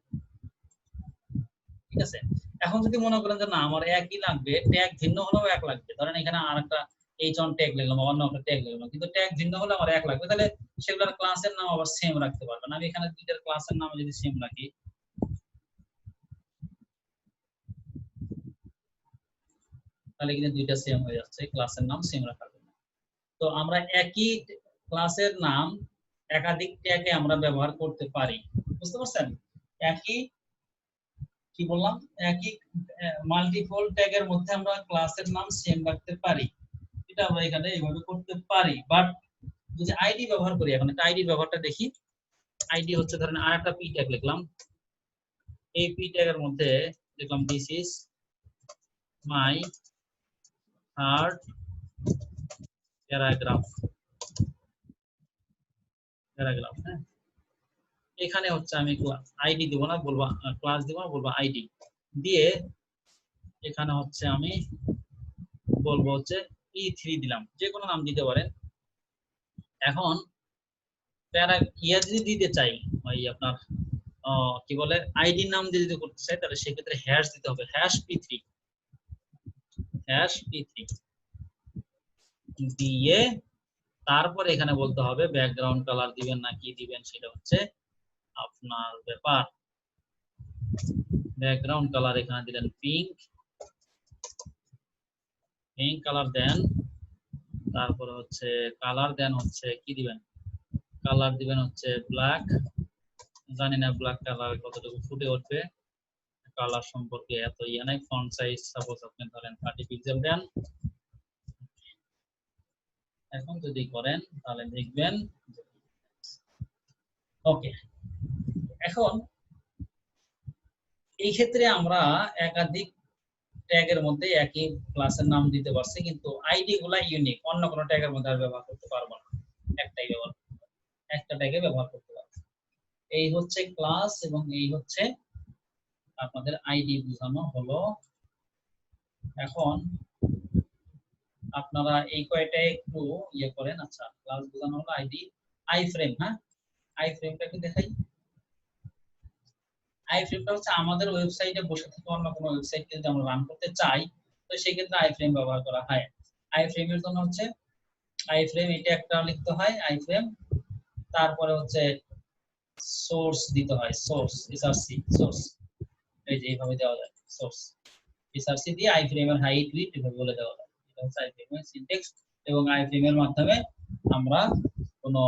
ঠিক আছে, এখন যদি মনে করেন যে না আমার একই লাগবে, ট্যাগ ভিন্ন হলেও এক লাগবে, ধরেন এখানে আরেকটা h1 ট্যাগ লিখলাম, অন্য একটা ট্যাগ লিখলাম, কিন্তু ট্যাগ ভিন্ন হলে আমার এক লাগবে, তাহলে সেগুলোর ক্লাসের নাম আবার সেম রাখতে পারবেন। আমি এখানে দুইটার ক্লাসের নাম যদি সেম রাখি, তাহলে কিন্তু দুইটা সেম হয়ে যাচ্ছে, ক্লাসের নাম সেম রাখা যাবে। তো আমরা একই ক্লাসের নাম একাধিক ট্যাগে আমরা ব্যবহার করতে পারি, বুঝতে পারছেন? একই কি বললাম, একই মাল্টিপল ট্যাগের মধ্যে আমরা ক্লাসের নাম সেম রাখতে পারি, এটা আমরা এখানে এইভাবে করতে পারি। বাট যদি আইডি ব্যবহার করি, এখন একটা আইডি ব্যবহারটা দেখি। আইডি হচ্ছে ধরেন আরেকটা পি ট্যাগ লিখলাম, এই পি ট্যাগের মধ্যে লিখলাম this is my third paragraph. হ্যাঁ, এখানে হচ্ছে আমি আইডি দিব না, বলবো ক্লাস দিব না, বলবো আইডি দিয়ে এখানে হচ্ছে আমি বলবো হচ্ছে e3 দিলাম, যে কোনো নাম দিতে পারেন। এখন যদি দিতে চাই ওই আপনার কি বলে আইডি নাম দিয়ে যদি করতে চাই, তাহলে সেক্ষেত্রে হ্যাশ দিতে হবে, #p3 দিয়ে তারপরে এখানে বলতে হবে ব্যাকগ্রাউন্ড কালার দিবেন না কি দিবেন সেটা হচ্ছে আপনার ব্যাপার। ব্যাকগ্রাউন্ড কালার এখানে দিলেন পিঙ্ক কালার দেন, তারপরে হচ্ছে কালার দেন হচ্ছে কি দিবেন, কালার দিবেন হচ্ছে ব্ল্যাক, জানি না ব্ল্যাক কালার কতটুকু ফুটে উঠবে, কালার সম্পর্কে এত ইয়ে নাই। ফন্ট সাইজ সাপোজ আপনি ধরেন 30 পিক্সেল দেন। এখন যদি করেন তাহলে দেখবেন ওকে। এখন এই ক্ষেত্রে আমরা একাধিক ট্যাগের মধ্যে একই ক্লাসের নাম দিতে পারছি, কিন্তু আইডি গুলা ইউনিক, অন্য কোনো ট্যাগের মধ্যে আর ব্যবহার করতে পারবো না, একটাই ব্যবহার একটা ট্যাগে ব্যবহার করতে পারবো। এই হচ্ছে ক্লাস এবং এই হচ্ছে আপনাদের আইডি বোঝানো হলো। এখন আপনারা এই কয়টা একটু ইয়ে করেন। আচ্ছা, ক্লাস বোঝানো হলো, আইডি, আই ফ্রেম। হ্যাঁ, আই ফ্রেমটা একটু দেখাই। আই ফ্রেমটা হচ্ছে আমাদের ওয়েবসাইটে বসে থেকে অন্য কোনো ওয়েবসাইট যদি আমরা রান করতে চাই, তো সেই ক্ষেত্রে আই ফ্রেম ব্যবহার করা হয়। আই ফ্রেমের জন্য হচ্ছে আই ফ্রেম এটা একটা লিখতে হয়, আই ফ্রেম, তারপরে হচ্ছে সোর্স দিতে হয়, সোর্স এসআরসি সোর্স, এই যে এইভাবে দেওয়া যায়, সোর্স এসআরসি দিয়ে আই ফ্রেমের হাইট উইডথ এভাবে বলে দেওয়া যায়। এটা হচ্ছে আই ফ্রেমের সিনট্যাক্স এবং আই ফ্রেমের মাধ্যমে আমরা কোনো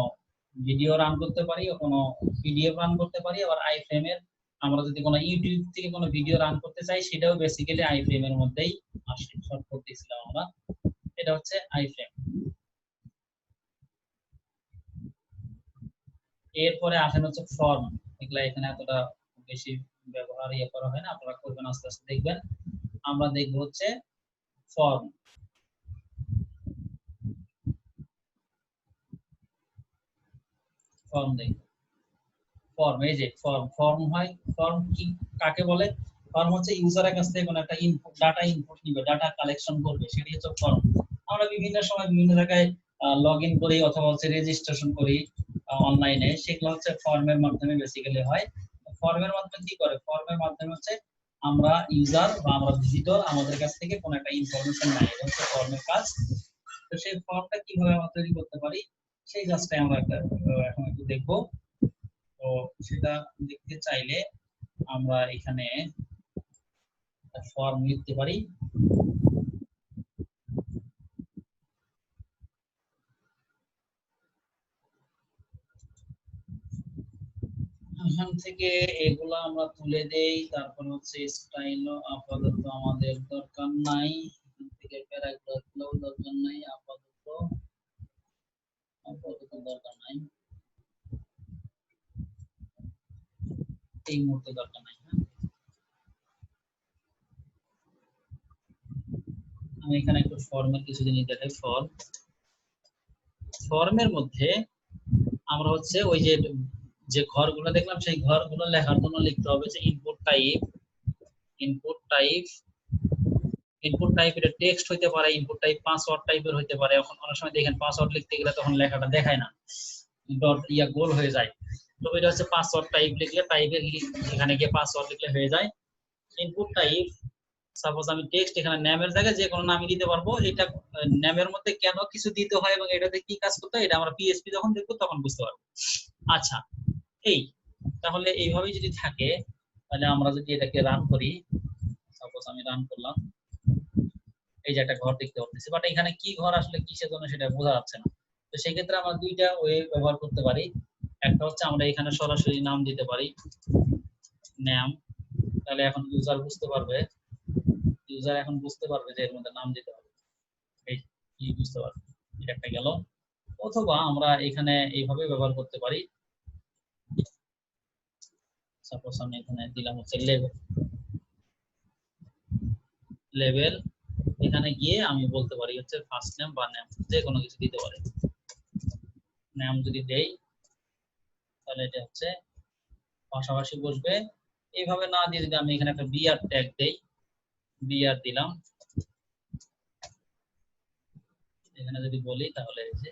ভিডিও রান করতে পারি, কোনো পিডিএফ রান করতে পারি। আবার আই ফ্রেমের আমরা যদি কোনো ইউটিউব থেকে কোনো ভিডিও রান করতে চাই, সেটাও বেসিক্যালি আই ফ্রেমের মধ্যেই আসে, শর্টকাট দিয়েছিলাম আমরা। এটা হচ্ছে আই ফ্রেম। এরপরে আসেন হচ্ছে ফর্ম, এগুলা এখানে এতটা বেশি ব্যবহার করা হয় না, আপনারা করবেন আস্তে আস্তে দেখবেন। আমরা দেখব হচ্ছে ফর্ম। ফর্ম দেই, ফর্ম, এই যে ফর্ম, ফর্ম হয়, ফর্ম কি কাকে বলে? ফর্ম হচ্ছে ইউজারের কাছ থেকে কোনো একটা ইনপুট, ডাটা ইনপুট নিবে, ডাটা কালেকশন করবে, সেটাই হচ্ছে ফর্ম। আমরা বিভিন্ন সময় বিভিন্ন জায়গায় লগইন করি অথবা হচ্ছে রেজিস্ট্রেশন করি অনলাইনে, সেগুলো হচ্ছে ফর্মের মাধ্যমে বেসিক্যালি হয়। ফর্মের মাধ্যমে কি করে? ফর্মের মাধ্যমে হচ্ছে আমরা ইউজার বা আমরা ভিজিটর আমাদের কাছ থেকে কোনো একটা ইনফরমেশন নেয়, এটা হচ্ছে ফর্মের কাজ। তো সেই ফর্মটা কিভাবে আমরা তৈরি করতে পারি সেই কাজটাই আমরা এখন একটু দেখবো। তো সেটা দেখতে চাইলে আমরা এখানে ফর্ম লিখতে পারি। এখান থেকে এগুলা আমরা তুলে দেই, তারপর হচ্ছে স্টাইল আপাতত আমাদের দরকার নাই, এখান থেকে প্যারাগ্রাফগুলো দরকার নাই, আপাতত দরকার নাই, এই মুহূর্তে দরকার নাই। আমি এখানে একটু ফর্মের কিছু জিনিস দেখাই। ফর্মের মধ্যে আমরা হচ্ছে ওই যে যে ঘরগুলো দেখলাম সেই ঘরগুলো লেখার জন্য লিখতে হবে যে input type, input type, input type এটা টেক্সট হইতে পারে, ইনপুট টাইপ পাসওয়ার্ড টাইপের হইতে পারে। এখন অনেক সময় দেখেন পাসওয়ার্ড লিখতে গেলে তখন লেখাটা দেখায় না, ডট ইয়া গোল হয়ে যায়। তো এটা হচ্ছে পাসওয়ার্ড টাইপ লিখলে, টাইপের এখানে গিয়ে পাসওয়ার্ড লিখলে হয়ে যায়। ইনপুট টাইপ, সাপোজ আমি টেক্সট এখানে নামের জায়গায় যে কোনো নামই দিতে পারবো। এটা নামের মধ্যে কেন কিছু দিতে হয় এবং এটাতে কি কাজ করতে হয় এটা আমরা পিএইচপি যখন দেখবো তখন বুঝতে পারবো। আচ্ছা, এই তাহলে এইভাবেই যদি থাকে তাহলে আমরা যদি এটাকে রান করি, সাপোজ আমি রান করলাম, এই যে একটা ঘর দেখতে পাচ্ছি, বাট এখানে কি ঘর আসলে কিসের জন্য সেটা বোঝা যাচ্ছে না। তো সেই ক্ষেত্রে আমরা দুইটা ওয়ে ব্যবহার করতে পারি। একটা হচ্ছে আমরা এখানে সরাসরি নাম দিতে পারি, নাম, তাহলে এখন ইউজার বুঝতে পারবে, ইউজার এখন বুঝতে পারবে যে এর মধ্যে নাম দিতে হবে, এই কি বুঝতে পারবে, এটা একটা গেল। অথবা আমরা এখানে এইভাবে ব্যবহার করতে পারি, সাপোজ আমি এখানে দিলাম হচ্ছে লেভেল, লেভেল এখানে গিয়ে আমি বলতে পারি হচ্ছে ফার্স্ট নেম বা নেম, যে কোনো কিছু দিতে পারি। নাম যদি দেই তাহলে এটা হচ্ছে পাশাপাশি বসবে। এইভাবে না দিয়ে যদি আমি এখানে একটা বিআর ট্যাগ দেই, বিআর দিলাম, এখানে যদি বলি তাহলে এই যে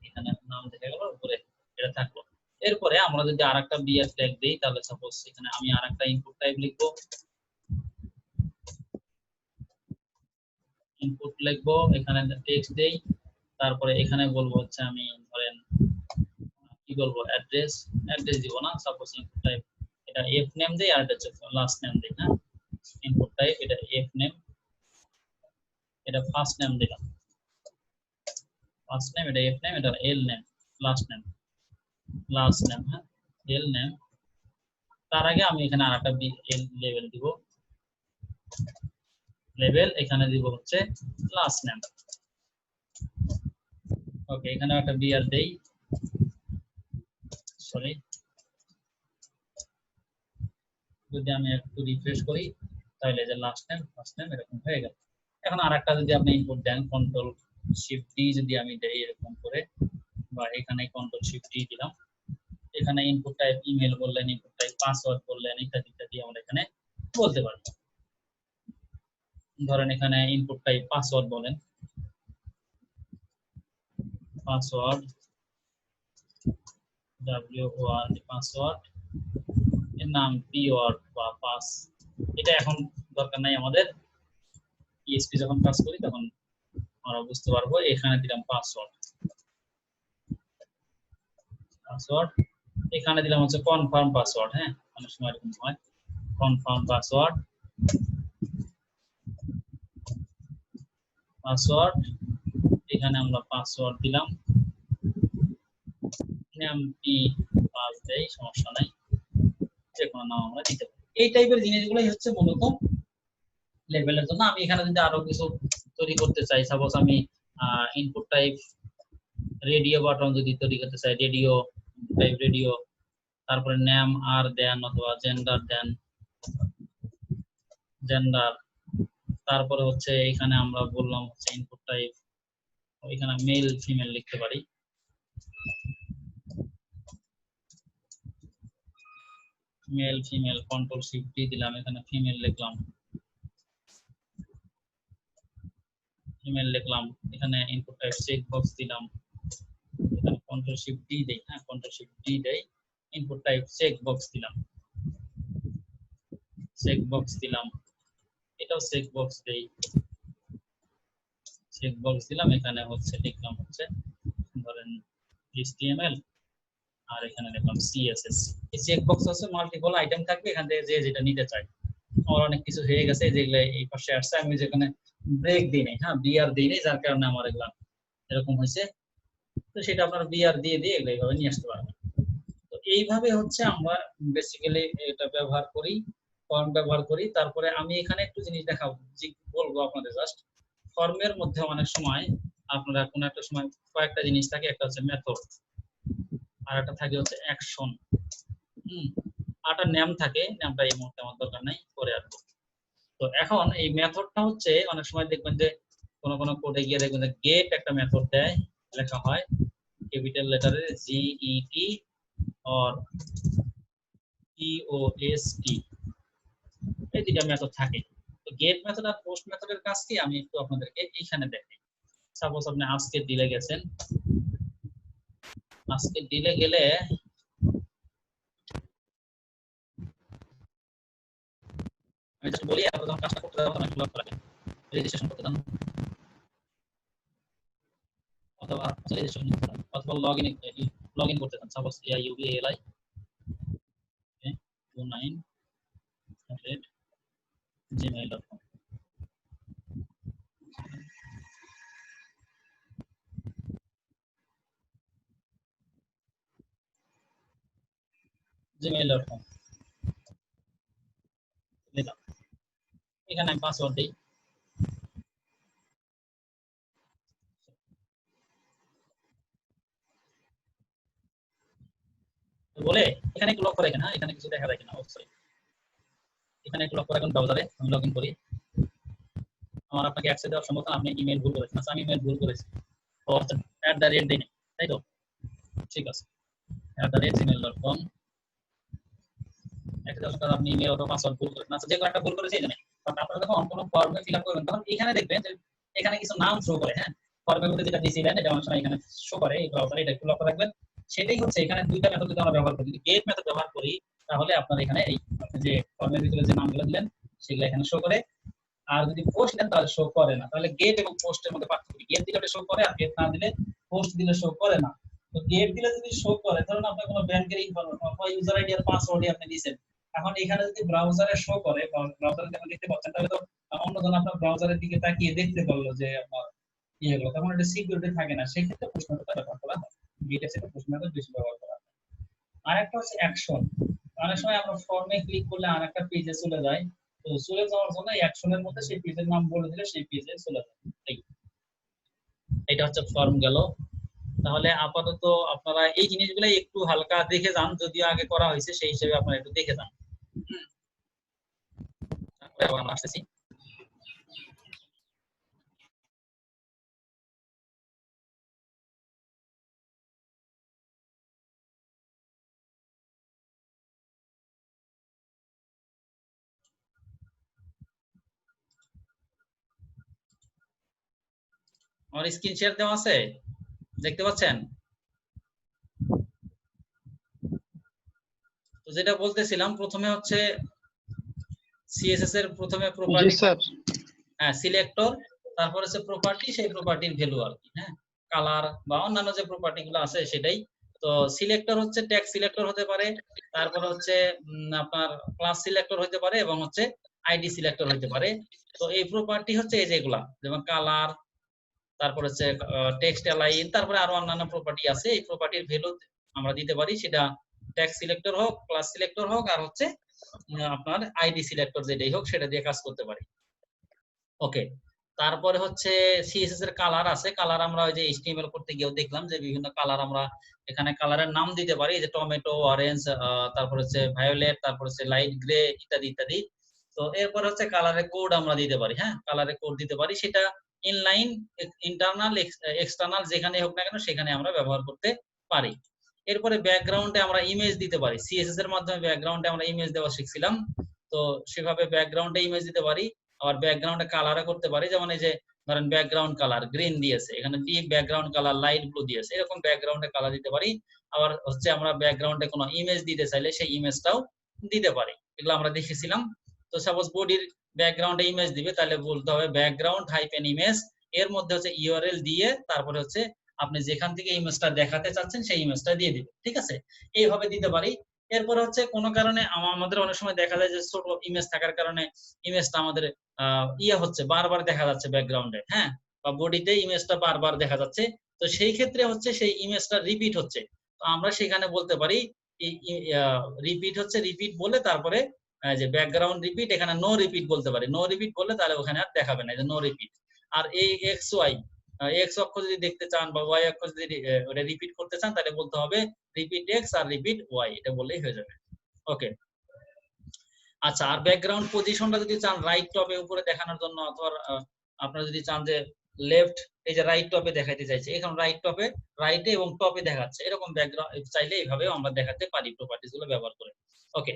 এখানে নাম দেখা গেল, উপরে এটা থাকলো। এরপরে আমরা যদি আরেকটা বিআর ট্যাগ দেই তাহলে সাপোজ এখানে আমি আরেকটা ইনপুট টাইপ লিখবো, ইনপুট লিখবো, এখানে টেক্সট দেই, তারপরে এখানে বলবো হচ্ছে আমি ধরেন কি বলবো, অ্যাড্রেস, অ্যাড্রেস দিব না, সাপোজ ইনপুট টাইপ এটা এফ নেম দেই আর এটা হচ্ছে লাস্ট নেম দেই। হ্যাঁ, ইনপুট টাইপ এটা এফ নেম, এটা ফার্স্ট নেম দিলাম, ফার্স্ট নেম, এটা এফ নেম, এটা এল name, last name, last name, হ্যাঁ এল নেম। তার আগে আমি এখানে আরেকটা এল লেভেল দিব, লেভেল এখানে দিব হচ্ছে লাস্ট নেম। ওকে, এখানে একটা বিআর দেই, সরি, যদি আমি একটু রিফ্রেশ করি তাহলে যে লাস্ট নেম ফার্স্ট নেম এরকম হয়ে গেল। এখন আরেকটা যদি আপনি ইনপুট দেন, কন্ট্রোল শিফট ডি যদি আমি দেই এরকম করে, বা এখানে কন্ট্রোল শিফট ডি দিলাম, এখানে ইনপুট টাইপ ইমেল বললেন, ইনপুট টাইপ পাসওয়ার্ড বললেন, ইত্যাদি ইত্যাদি আমরা এখানে বলতে পারি। ধরেন এখানে ইনপুট টাইপ পাসওয়ার্ড বলেন, পাসওয়ার্ড WORD পাসওয়ার্ড, এর নাম পিওয়ার্ড বা পাস, এটা এখন দরকার নাই আমাদের, পিএইচপি যখন কাজ করি তখন আমরা বুঝতে পারবো। এখানে দিলাম পাসওয়ার্ড, পাসওয়ার্ড এখানে দিলাম হচ্ছে কনফার্ম পাসওয়ার্ড। হ্যাঁ, অনেক সময় এরকম হয়, কনফার্ম পাসওয়ার্ড, পাসওয়ার্ড এখানে আমরা পাসওয়ার্ড দিলাম, নাম পি পাস দেই, সমস্যা নাই, যে কোনো নাম আমরা দিতে পারি। এই টাইপের জিনিসগুলোই হচ্ছে মূলত লেভেলের জন্য। আমি এখানে যদি আরো কিছু তৈরি করতে চাই, সাপোজ আমি ইনপুট টাইপ রেডিও বাটন যদি তৈরি করতে চাই, রেডিও টাইপ রেডিও, তারপরে নেম আর দেন অথবা জেন্ডার দেন, জেন্ডার, তারপরে হচ্ছে এখানে আমরা বললাম হচ্ছে ইনপুট টাইপ, এখানে মেল ফিমেল লিখতে পারি, male female control shift D দিলাম, এখানে ফিমেল লিখলাম, এখানে ইনপুট টাইপ চেক বক্স দিলাম, এখানে কন্ট্রোল শিফট ডি দেই, হ্যাঁ কন্ট্রোল শিফট ডি দেই, ইনপুট টাইপ চেক বক্স দিলাম, এটাও চেক বক্স দেই, এখানে হচ্ছে লিখলাম হচ্ছে ধরেন HTML, আর এখানে লিখলাম CSS। এই চেক বক্স হচ্ছে মাল্টিপল আইটেম থাকবে, এখান থেকে যে যেটা নিতে চাই। আমার অনেক কিছু হয়ে গেছে যেগুলো এই পাশে আসছে, আমি যেখানে ব্রেক দিই নাই, হ্যাঁ বিআর দিই নাই, যার কারণে আমার এগুলা এরকম হয়েছে। তো সেটা আপনারা বিআর দিয়ে এগুলো এইভাবে নিয়ে আসতে পারবেন। তো এইভাবে হচ্ছে আমরা বেসিক্যালি এটা ব্যবহার করি, ফর্ম ব্যবহার করি। তারপরে আমি এখানে একটু জিনিস দেখাবো, বলবো আপনাদের জাস্ট, ফর্মের মধ্যে অনেক সময় আপনারা কোনো একটা সময় কয়েকটা জিনিস থাকে, একটা হচ্ছে মেথড, আর একটা থাকে হচ্ছে অ্যাকশন, আরটা নেম থাকে, নেমটা এই মুহূর্তে আমার দরকার নাই, পরে আসবো। তো এখন এই মেথডটা হচ্ছে অনেক সময় দেখবেন যে কোন কোডে গিয়ে দেখবেন যে গেট একটা মেথড দেয়, লেখা হয় ক্যাপিটাল লেটারে GET or POST, এই দুইটা মেথড থাকে। তো গেট মেথড আর পোস্ট মেথডের কাজ কি আমি একটু আপনাদেরকে এইখানে দেখাই। সাপোজ আপনি আজকে দিলে গেছেন, আজকে দিলে গেলে আমি জাস্ট বলি, আপনারা যখন কাজটা করতে যাবেন তখন লক রাখবেন, রেজিস্ট্রেশন করতে যান অথবা রেজিস্ট্রেশন অথবা লগইন করতে যান। সাপোজ AIUBALI 29@gmail.com, gmail.com দিলাম, এখানে আমি পাসওয়ার্ড দিই, বলে এখানে একটু লক্ষ্য রাখেন, হ্যাঁ এখানে কিছু দেখা যায় কিনা অবশ্যই, এখানে একটু লক্ষ্য রাখুন। ব্রাউজারে আমি লগইন করি, আমার আপনাকে অ্যাক্সেস দেওয়ার সম্ভব না, আপনি ইমেল ভুল করেছেন। আচ্ছা আমি ইমেল ভুল করেছি, ও আচ্ছা @ দিন, তাই তো, ঠিক আছে @gmail.com, একটা দরকার আপনি ইমেল অথবা পাসওয়ার্ড ভুল করেছেন। আচ্ছা যে একটা ভুল করেছে এখানে, কারণ আপনারা যখন কোনো ফর্মে ফিল আপ করবেন তখন এখানে দেখবেন যে এখানে কিছু নাম শো করে, হ্যাঁ ফর্মের মধ্যে যেটা দিয়েছিলেন এটা অনেক সময় এখানে শো করে, এই ব্রাউজারে এটা একটু লক্ষ্য রাখবেন। সেটাই হচ্ছে এখানে দুইটা মেথড যদি আমরা ব্যবহার করি, যদি গেট মেথড ব্যবহার করি তাহলে আপনার এখানে এই আপনি যে ফর্মের ভিতরে যে নামগুলো দিলেন সেগুলো এখানে শো করে, আর যদি পোস্ট দেন তাহলে শো করে না। তাহলে গেট এবং পোস্টের মধ্যে পার্থক্য, গেট দিলে শো করে আর গেট না দিলে, পোস্ট দিলে শো করে না। তো গেট দিলে যদি শো করে, ধরুন আপনার কোনো ব্যাংকের ইনফরমেশন অথবা ইউজার আইডি আর পাসওয়ার্ডই আপনি দিয়েছেন, এখন এখানে যদি ব্রাউজারে শো করে, ব্রাউজারে যখন দেখতে পাচ্ছেন তাহলে তো অন্যজন আপনার ব্রাউজারের দিকে তাকিয়ে দেখতে পারলো যে আপনার ইয়েগুলো, তখন এটা সিকিউরিটি থাকে না, সেই ক্ষেত্রে পোস্ট মেথডটা ব্যবহার করা হয়, গেটের সাথে পোস্ট মেথড বেশি ব্যবহার করা হয়। আরেকটা হচ্ছে অ্যাকশন, অনেক সময় আমরা ফর্মে ক্লিক করলে আরেকটা পেজে চলে যায়, তো চলে যাওয়ার জন্য অ্যাকশনের মধ্যে সেই পেজের নাম বলে দিলে সেই পেজে চলে যায়। এটা হচ্ছে ফর্ম গেল। তাহলে আপাতত আপনারা এই জিনিসগুলো একটু হালকা দেখে যান, যদিও আগে করা হয়েছে সেই হিসেবে আপনারা একটু দেখে যান। তারপরে আবার আমরা আসতেছি। আমার স্ক্রিন শেয়ার দেওয়া আছে, দেখতে পাচ্ছেন? তো যেটা বলতেছিলাম, প্রথমে হচ্ছে সিএসএস এর প্রথমে প্রপার্টি, হ্যাঁ সিলেক্টর, তারপর হচ্ছে প্রপার্টি, সেই প্রপার্টির ভ্যালু আর কি, হ্যাঁ কালার বা অন্যান্য যে প্রপার্টি গুলো আছে সেটাই। তো সিলেক্টর হচ্ছে ট্যাগ সিলেক্টর হতে পারে, তারপর হচ্ছে আপনার ক্লাস সিলেক্টর হতে পারে, এবং হচ্ছে আইডি সিলেক্টর হতে পারে। তো এই প্রপার্টি হচ্ছে এই যেগুলা, যেমন কালার, তারপর হচ্ছে টেক্সট অ্যালাইন, তারপরে আরো অন্যান্য প্রপার্টি আছে। এই প্রপার্টির ভ্যালু আমরা দিতে পারি, সেটা ট্যাগ সিলেক্টর হোক, ক্লাস সিলেক্টর হোক, আর হচ্ছে আপনার আইডি সিলেক্টর যেটাই হোক সেটা দিয়ে কাজ করতে পারি। ওকে, তারপরে হচ্ছে সিএসএস এর কালার আছে। কালার আমরা ওই যে এইচটিএমএল করতে গিয়েও দেখলাম যে বিভিন্ন কালার আমরা এখানে কালারের নাম দিতে পারি, যে টমেটো, অরেঞ্জ, তারপর হচ্ছে ভায়োলেট, তারপর হচ্ছে লাইট গ্রে, ইত্যাদি ইত্যাদি। তো এরপর হচ্ছে কালারের কোড আমরা দিতে পারি, হ্যাঁ কালারের কোড দিতে পারি, সেটা ইনলাইন, ইন্টারনাল, এক্সটার্নাল যেখানে হোক না কেন সেখানে আমরা ব্যবহার করতে পারি। এরপরে ব্যাকগ্রাউন্ডে আমরা ইমেজ দিতে পারি, সিএসএস এর মাধ্যমে ব্যাকগ্রাউন্ডে আমরা ইমেজ দেওয়া শিখছিলাম। তো সেভাবে ব্যাকগ্রাউন্ডে ইমেজ দিতে পারি, আবার ব্যাকগ্রাউন্ডে কালারও করতে পারি। যেমন এই যে ধরেন ব্যাকগ্রাউন্ড কালার গ্রিন দিয়েছে, এখানে deep background colour light blue দিয়েছে, এরকম ব্যাকগ্রাউন্ডে কালার দিতে পারি। আবার হচ্ছে আমরা ব্যাকগ্রাউন্ডে কোনো ইমেজ দিতে চাইলে সেই ইমেজটাও দিতে পারি, এগুলো আমরা দেখেছিলাম। তো সাপোজ বডির ব্যাকগ্রাউন্ডে ইমেজ দিবে, তাহলে বলতে হবে ব্যাকগ্রাউন্ড হাইফেন ইমেজ, এর মধ্যে হচ্ছে ইউআরএল দিয়ে তারপরে হচ্ছে আপনি যেখান থেকে ইমেজটা দেখাতে চাচ্ছেন সেই ইমেজটা দিয়ে দিবেন, ঠিক আছে? এইভাবে দিতে পারি। এরপর হচ্ছে কোনো কারণে আমাদের অনেক সময় দেখা যায় যে ছোট ইমেজ থাকার কারণে ইমেজটা আমাদের হচ্ছে বারবার দেখা যাচ্ছে ব্যাকগ্রাউন্ডে, হ্যাঁ, বা বডিতে ইমেজটা বারবার দেখা যাচ্ছে। তো সেই ক্ষেত্রে হচ্ছে সেই ইমেজটা রিপিট হচ্ছে, তো আমরা সেখানে বলতে পারি রিপিট হচ্ছে, রিপিট বলে তারপরে যে ব্যাকগ্রাউন্ড রিপিট, এখানে নো রিপিট বলতে পারি। নো রিপিট বললে তাহলে ওখানে আর দেখাবে না, যে নো রিপিট। আর এই এক্স ওয়াই, এক্স অক্ষ যদি দেখতে চান বা ওয়াই অক্ষ যদি ওটা রিপিট করতে চান, তাহলে বলতে হবে রিপিট এক্স আর রিপিট ওয়াই, এটা বললেই হয়ে যাবে। ওকে, আচ্ছা। আর ব্যাকগ্রাউন্ড পজিশনটা যদি চান রাইট টপে উপরে দেখানোর জন্য, অথবা আপনারা যদি চান যে লেফট, এই যে রাইট টপে দেখাতে চাইছে, এখন রাইট টপে, রাইটে এবং টপে দেখাচ্ছে, এরকম ব্যাকগ্রাউন্ড চাইলে এইভাবেও আমরা দেখাতে পারি প্রপার্টিজ গুলো ব্যবহার করে। ওকে,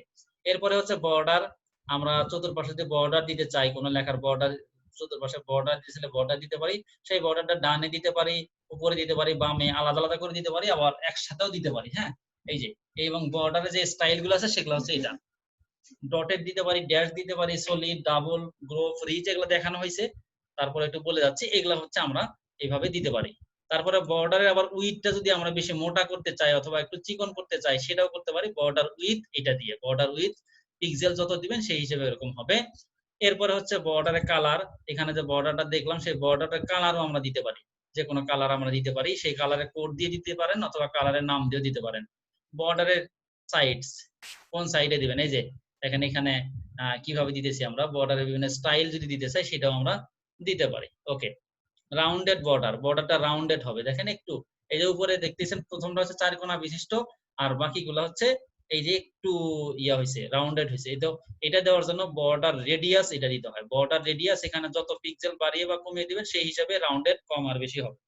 এরপরে হচ্ছে বর্ডার। আমরা চতুর্পাশে যে বর্ডার দিতে চাই, কোন লেখার বর্ডার চতুর্পাশে বর্ডার দিলে বর্ডার দিতে পারি, সেই বর্ডারটা ডানে দিতে পারি, উপরে দিতে পারি, বামে, আলাদা আলাদা করে দিতে পারি, আবার একসাথেও দিতে পারি। হ্যাঁ, এই যে এবং বর্ডারে যে স্টাইল গুলো আছে সেগুলো হচ্ছে এটা, ডটেড দিতে পারি, ড্যাশ দিতে পারি, সলিড, ডাবল, গ্রোভ, রিচ, এগুলো দেখানো হয়েছে। তারপরে একটু বলে যাচ্ছি, এগুলো হচ্ছে আমরা এইভাবে দিতে পারি। তারপরে বর্ডারে আবার উইথটা যদি আমরা বেশি মোটা করতে চাই অথবা একটু চিকন করতে চাই, সেটাও করতে পারি বর্ডার উইথ, এটা দিয়ে বর্ডার উইথ, পিক্সেল যত দিবেন সেই হিসেবে এরকম হবে। এরপরে হচ্ছে বর্ডারে কালার, এখানে যে বর্ডারটা দেখলাম সেই বর্ডারের কালারও আমরা দিতে পারি, যে কোনো কালার আমরা দিতে পারি, সেই কালারের কোড দিয়ে দিতে পারেন অথবা কালারের নাম দিয়ে দিতে পারেন। বর্ডারের সাইডস, কোন সাইডে দিবেন, এই যে দেখেন এখানে কিভাবে দিতেছি আমরা, বর্ডারের বিভিন্ন স্টাইল যদি দিতে চাই সেটাও আমরা দিতে পারি। ওকে, রাউন্ডেড বর্ডার, বর্ডারটা রাউন্ডেড হবে, দেখেন একটু, এই যে উপরে দেখতেছেন প্রথমটা হচ্ছে 4 কোণা বিশিষ্ট, আর বাকিগুলো হচ্ছে এই যে একটু হয়েছে, রাউন্ডেড হয়েছে। এটা দেওয়ার জন্য বর্ডার রেডিয়াস এটা দিতে হয়, বর্ডার রেডিয়াস, এখানে যত পিক্সেল বাড়িয়ে বা কমিয়ে দিবেন সেই হিসাবে রাউন্ডেড কম আর বেশি হবে।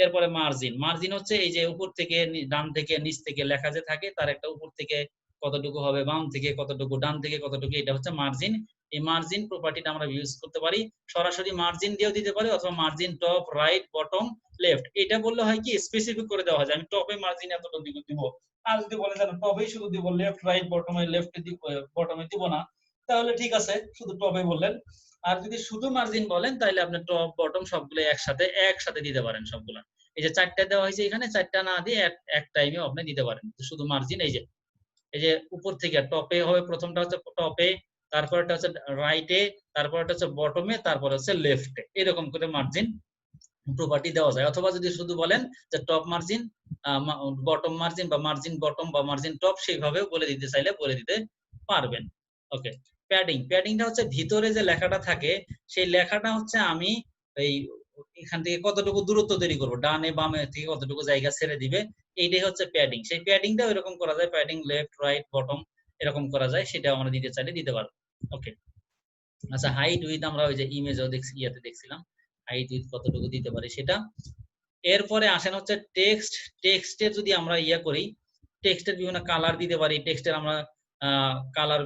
এরপরে মার্জিন, মার্জিন হচ্ছে এই যে উপর থেকে ডান থেকে নিচ থেকে লেখা যে থাকে, তার একটা উপর থেকে কতটুকু হবে, বাম থেকে কতটুকু, ডান থেকে কতটুকু, এটা হচ্ছে মার্জিন। এই মার্জিন প্রপার্টিটা আমরা ইউজ করতে পারি, সরাসরি মার্জিন দিয়েও দিতে পারি, অথবা margin top, right, bottom, left, এটা বললে হয় কি স্পেসিফিক করে দেওয়া হয়, আমি টপে মার্জিন এতটুকু দিব। আর যদি বলেন টপেই শুধু দিব, লেফট রাইট বটমে, লেফটে দিব, বটমে দিব না, তাহলে ঠিক আছে, শুধু টপে বললেন। আর যদি শুধু মার্জিন বলেন, তাহলে আপনি টপ বটম সবগুলো একসাথে দিতে পারেন সবগুলা। এই যে 4টা দেওয়া হয়েছে এখানে, 4টা না দিয়ে এক টাইমে আপনি দিতে পারেন শুধু মার্জিন। এই যে উপর থেকে টপে হবে, প্রথমটা হচ্ছে টপে, তারপরটা হচ্ছে রাইটে, তারপরটা হচ্ছে বটমে, তারপর হচ্ছে লেফটে, এরকম করে মার্জিন প্রপার্টি দেওয়া যায়। অথবা যদি শুধু বলেন যে টপ মার্জিন, বটম মার্জিন, বা মার্জিন বটম, বা মার্জিন টপ, সেইভাবেও বলে দিতে চাইলে বলে দিতে পারবেন। ওকে, প্যাডিং, প্যাডিংটা হচ্ছে ভিতরে যে লেখাটা থাকে সেই লেখাটা হচ্ছে আমি এই এখান থেকে কতটুকু দূরত্ব তৈরি করবো, ডানে বামে থেকে কতটুকু জায়গা ছেড়ে দিবে, এইটাই হচ্ছে প্যাডিং। সেই প্যাডিংটাও এরকম করা যায়, প্যাডিং লেফট রাইট বটম এরকম করা যায়, সেটাও আমরা দিতে চাইলে দিতে পারবো। ওকে, আচ্ছা। হাইট উইথ আমরা ওই যে ইমেজও দেখছিলাম, হাইট উইথ কতটুকু দিতে পারি সেটা। এরপরে আসেন হচ্ছে টেক্সট, টেক্সটের যদি আমরা করি, টেক্সটের বিভিন্ন কালার দিতে পারি, টেক্সটের আমরা কালার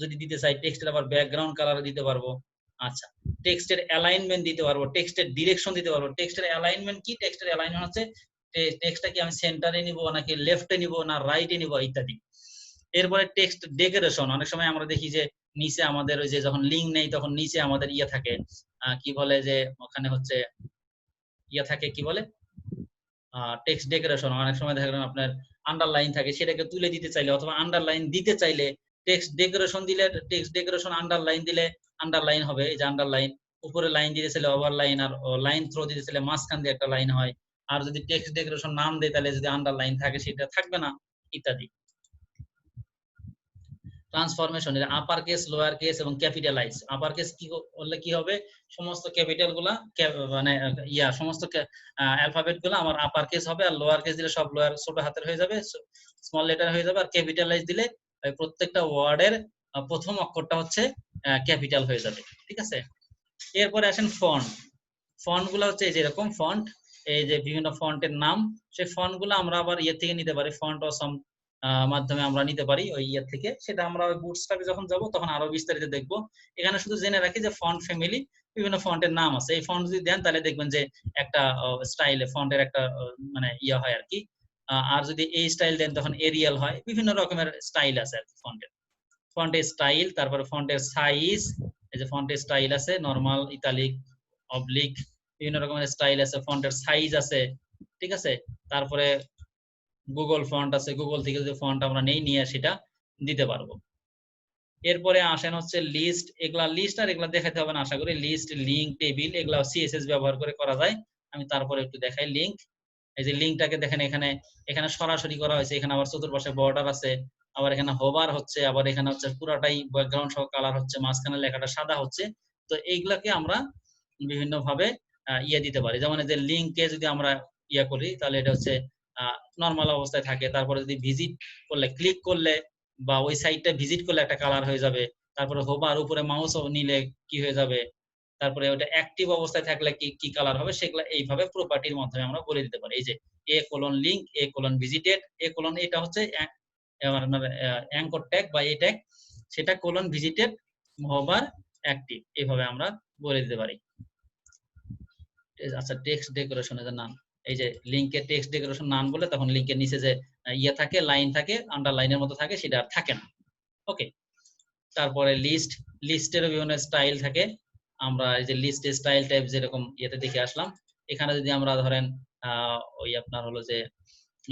যদি দিতে চাই, টেক্সটের আবার ব্যাকগ্রাউন্ড কালার দিতে পারবো। আচ্ছা, টেক্সটের অ্যালাইনমেন্ট দিতে পারবো, টেক্সটের ডিরেকশন দিতে পারবো। টেক্সটের অ্যালাইনমেন্ট কি, টেক্সটের অ্যালাইনমেন্ট হচ্ছে টেক্সটটা কি আমি সেন্টারে নিব নাকি লেফটে নিব না রাইটে নিব ইত্যাদি। এরপরে টেক্সট ডেকোরেশন, অনেক সময় আমরা দেখি যে নিচে আমাদের ওই যে যখন লিঙ্ক নেই তখন নিচে আমাদের থাকে, কি বলে যে ওখানে হচ্ছে থাকে, কি বলে টেক্সট ডেকোরেশন। অনেক সময় দেখেন আপনার আন্ডারলাইন থাকে, সেটাকে তুলে দিতে চাইলে অথবা আন্ডারলাইন দিতে চাইলে টেক্সট ডেকোরেশন দিলে, টেক্সট ডেকোরেশন আন্ডারলাইন দিলে আন্ডারলাইন হবে, এই যে আন্ডারলাইন। উপরে লাইন দিতে চাইলে ওভারলাইন, আর লাইন থ্রো দিতে চাইলে মাঝখান দিয়ে একটা লাইন হয়। আর যদি টেক্সট ডেকোরেশন নাম দেয় তাহলে যদি আন্ডারলাইন থাকে সেটা থাকবে না, ইত্যাদি। ট্রান্সফরমেশন, এর আপার কেস, লোয়ার কেস এবং ক্যাপিটালাইজ। আপার কেস কি করলে কি হবে, সমস্ত ক্যাপিটাল গুলা মানে সমস্ত অ্যালফাবেট গুলা আমার আপার কেস হবে, আর লোয়ার কেস দিলে সব লোয়ার ছোট হাতের হয়ে যাবে, স্মল লেটার হয়ে যাবে। আর ক্যাপিটালাইজ দিলে প্রত্যেকটা ওয়ার্ডের প্রথম অক্ষরটা হচ্ছে ক্যাপিটাল হয়ে যাবে, ঠিক আছে। এরপরে আসেন ফন্ট, ফন্ট গুলা হচ্ছে এই যে এরকম ফন্ট, এই যে বিভিন্ন ফন্টের নাম, সেই ফন্ট গুলো আমরা আবার ইয়ে থেকে নিতে পারি, ফন্ট অসম মাধ্যমে আমরা নিতে পারি ওই ইয়ে থেকে। সেটা আমরা ওই বুটস্ট্র্যাপে যখন যাব তখন আরো বিস্তারিত দেখবো। এখানে শুধু জেনে রাখি যে ফন্ট ফ্যামিলি, বিভিন্ন ফন্টের নাম আছে। এই ফন্ট যদি দেন তাহলে দেখবেন যে একটা স্টাইলে ফন্টের একটা মানে ইয়ে হয় আর কি। আর যদি এই স্টাইল দেন তখন এরিয়াল হয়। বিভিন্ন রকমের স্টাইল আছে আর কি ফন্টের। ফন্টের স্টাইল, তারপরে ফন্টের সাইজ, এই যে ফন্টের স্টাইল আছে নরমাল, ইতালিক, অবলিক, বিভিন্ন রকমের স্টাইল আছে। ফন্টের সাইজ আছে, ঠিক আছে। তারপরে গুগল ফন্ট আছে, গুগল থেকে যদি ফন্ট আমরা নিয়ে সেটা দিতে পারবো। এরপরে আসেন হচ্ছে লিস্ট। এগুলা লিস্ট আর এগুলা দেখাতে হবে না আশা করি। লিস্ট, লিঙ্ক, টেবিল এগুলা সিএসএস ব্যবহার করে করা যায়। আমি তারপরে একটু দেখাই লিঙ্ক। এই যে লিঙ্কটাকে দেখেন এখানে সরাসরি করা হয়েছে। এখানে আবার চতুর্পাশে বর্ডার আছে, আবার এখানে হোভার হচ্ছে, আবার এখানে হচ্ছে পুরাটাই ব্যাকগ্রাউন্ড সহ কালার হচ্ছে, মাঝখানে লেখাটা সাদা হচ্ছে। তো এইগুলাকে আমরা বিভিন্ন ভাবে ইয়ে দিতে পারি। যেমন এই যে লিঙ্কে যদি আমরা ইয়ে করি তাহলে এটা হচ্ছে নর্মাল অবস্থায় থাকে। তারপরে যদি ভিজিট করলে, ক্লিক করলে বা ওই সাইটটা ভিজিট করলে একটা কালার হয়ে যাবে। তারপরে হোভার উপরে মাউস নিলে কি হয়ে যাবে, তারপরে ওটা অ্যাক্টিভ অবস্থায় থাকলে কি কি কালার হবে, সেগুলো এইভাবে প্রপার্টির মাধ্যমে আমরা বলে দিতে পারি। এই যে লিঙ্ক, ভিজিটেড, এটা হচ্ছে অ্যাঙ্কর ট্যাগ বা এই ট্যাগ, সেটা ভিজিটেড, হোভার, অ্যাক্টিভ, এইভাবে আমরা বলে দিতে পারি। আচ্ছা, টেক্সট ডেকোরেশনের নাম, এই যে লিংকের টেক্সট ডেকোরেশন নাম বলে তখন লিংকের নিচে যে ইয়ে থাকে, লাইন থাকে, আন্ডারলাইনের মতো থাকে, সেটা আর থাকে না। ওকে। তারপরে লিস্টেরও বিভিন্ন স্টাইল থাকে। আমরা এই যে লিস্ট স্টাইল টাইপ যেরকম ইয়েতে দেখে আসলাম, এখানে যদি আমরা ধরেন ওই আপনার হলো যে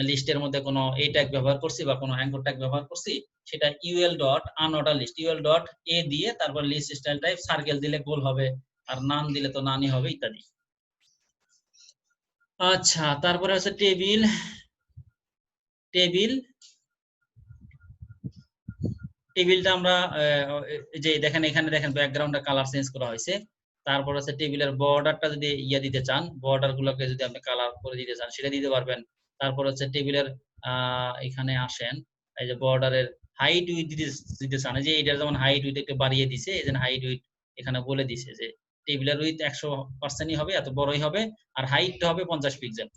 লিস্টের মধ্যে কোনো এই ট্যাগ ব্যবহার করছি বা কোনো অ্যাঙ্কর ট্যাগ ব্যবহার করছি, সেটা UL dot unorder list, UL dot এ দিয়ে তারপর লিস্ট স্টাইল টাইপ, সার্কেল দিলে গোল হবে, আর নান দিলে তো নানই হবে, ইত্যাদি। আচ্ছা, তারপরে হচ্ছে টেবিল। টেবিলটা আমরা যে দেখেন এখানে দেখেন ব্যাকগ্রাউন্ডের কালার চেঞ্জ করা হয়েছে। তারপর হচ্ছে টেবিলের বর্ডারটা যদি ইয়ে দিতে চান, বর্ডার গুলোকে যদি আপনি কালার করে দিতে চান সেটা দিতে পারবেন। তারপর হচ্ছে টেবিলের এখানে আসেন, এই যে বর্ডারের হাইট উইথ দিতে চান, এই যে এইটার যেমন হাইট উইথ একটু বাড়িয়ে দিছে, এই যে হাইট উইথ এখানে বলে দিছে যে টেবিলের উইথ 100%ই হবে, এত বড়ই হবে, আর হাইটটা হবে 50 পিক্সেল।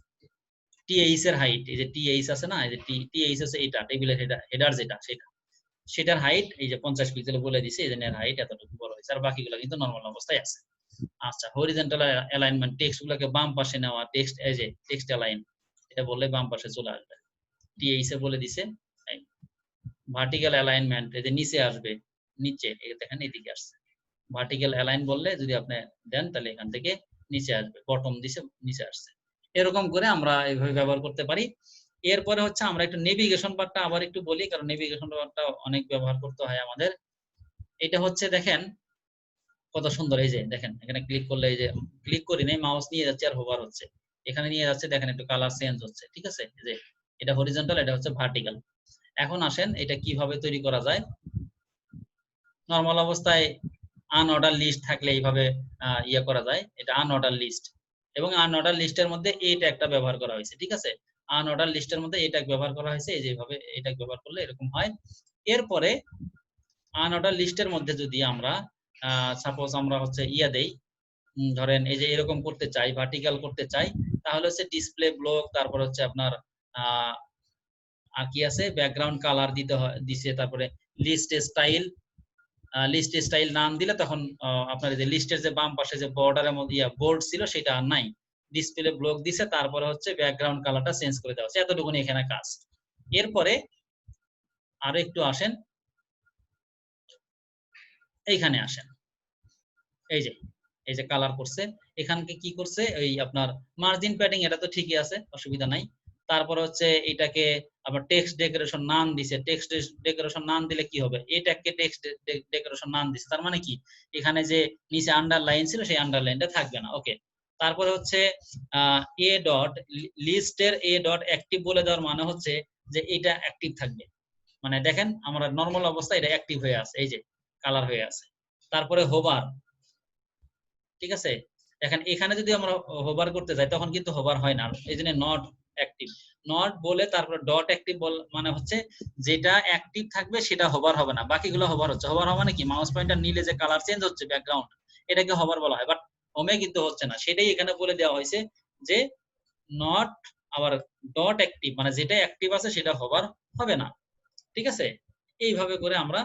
টিএইচ এর হাইট, এই যে টিএইচ আছে না, এই যে টিএইচ আছে এটা টেবিলের হেডার যেটা, সেটার হাইট এই যে 50 পিক্সেল বলে দিছে, এই জন্য এর হাইট এতটুকু বড় হয়েছে, আর বাকিগুলো কিন্তু নরমাল অবস্থায় আছে। আচ্ছা, হরিজন্টাল অ্যালাইনমেন্ট, টেক্সট গুলোকে বাম পাশে নেওয়া, টেক্সট এই যে টেক্সট অ্যালাইন, এটা বললে বাম পাশে চলে আসবে, টিএইচ এ বলে দিছে। ভার্টিক্যাল অ্যালাইনমেন্ট, এই যে নিচে আসবে, নিচে এই দেখেন এদিকে আসছে। ভার্টিক্যাল অ্যালাইন বললে যদি আপনি দেন তাহলে এখান থেকে নিচে আসবে, বটম দিছে নিচে আসছে। এরকম করে আমরা এইভাবে ব্যবহার করতে পারি। এরপরে হচ্ছে আমরা একটু নেভিগেশন বারটা আবার একটু বলি, কারণ নেভিগেশন বারটা অনেক ব্যবহার করতে হয় আমাদের। এটা হচ্ছে দেখেন কত সুন্দর, এই যে দেখেন এখানে ক্লিক করলে, এই যে ক্লিক করি নাই, মাউস নিয়ে যাচ্ছে আর হোভার হচ্ছে, এখানে নিয়ে যাচ্ছে, দেখেন একটু কালার চেঞ্জ হচ্ছে, ঠিক আছে। এই যে এটা হরিজন্টাল, এটা হচ্ছে ভার্টিক্যাল। এখন আসেন এটা কিভাবে তৈরি করা যায়। নরমাল অবস্থায় আনঅর্ডার লিস্ট থাকলে এইভাবে ইয়ে করা যায়, এটা আনঅর্ডার লিস্ট, এবং আনঅর্ডার লিস্টের মধ্যে এই ট্যাগটা ব্যবহার করা হয়েছে, ঠিক আছে। আনঅর্ডার লিস্টের মধ্যে এই ট্যাগ ব্যবহার করা হয়েছে, এই যেভাবে এই ট্যাগ ব্যবহার করলে এরকম হয়। এরপরে আনঅর্ডার লিস্টের মধ্যে যদি আমরা সাপোজ আমরা হচ্ছে ইয়া দেই, ধরেন এই যে এরকম করতে চাই, ভার্টিক্যাল করতে চাই, তাহলে হচ্ছে ডিসপ্লে ব্লক, তারপর হচ্ছে আপনার কি আছে ব্যাকগ্রাউন্ড কালার দিছে, তারপরে লিস্ট স্টাইল নাম দিলে তখন আপনার যে লিস্টের যে বাম পাশে যে বর্ডারের মধ্যে বোর্ড ছিল সেটা আর নাই, ডিসপ্লে ব্লক দিছে, তারপরে হচ্ছে ব্যাকগ্রাউন্ড কালারটা চেঞ্জ করে দেওয়া হচ্ছে, এতটুকুনি এখানে কাজ। এরপরে আরো একটু আসেন, এইখানে আসেন, এই যে কালার করছে, এখানকে কি করছে, এই আপনার মার্জিন প্যাডিং, এটা তো ঠিকই আছে, অসুবিধা নাই। তারপরে হচ্ছে এটাকে আবার টেক্সট ডেকোরেশন নাম দিছে, টেক্সট ডেকোরেশন নাম দিলে কি হবে, এটাকে টেক্সট ডেকোরেশন নাম দিছে, তার মানে কি এখানে যে নিচে আন্ডারলাইন ছিল সেই আন্ডারলাইনটা থাকবে না। ওকে। তারপরে হচ্ছে এ ডট লিস্টের এ ডট অ্যাক্টিভ বলে দেওয়ার মানে হচ্ছে যে এটা অ্যাক্টিভ থাকবে, মানে দেখেন আমরা নরমাল অবস্থায় এটা অ্যাক্টিভ হয়ে আছে, এই যে কালার হয়ে আছে। তারপরে হোভার, ঠিক আছে, দেখেন এখানে যদি আমরা হোভার করতে যাই তখন কিন্তু হোভার হয় না, এই জন্য নট অ্যাক্টিভ, নট বলে তারপর ডট অ্যাক্টিভ মানে হচ্ছে যেটা অ্যাক্টিভ থাকবে সেটা হোভার হবে না, বাকিগুলো হোভার হচ্ছে। হোভার হবে মানে কি, মাউস পয়েন্টার নিলে যে কালার চেঞ্জ হচ্ছে ব্যাকগ্রাউন্ড, এটাকে হোভার বলা হয়, বাট হোমে কিন্তু হচ্ছে না, সেটাই এখানে বলে দেওয়া হয়েছে যে নট আবার ডট অ্যাক্টিভ মানে যেটা অ্যাক্টিভ আছে সেটা হবে না। ঠিক আছে, এইভাবে করে আমরা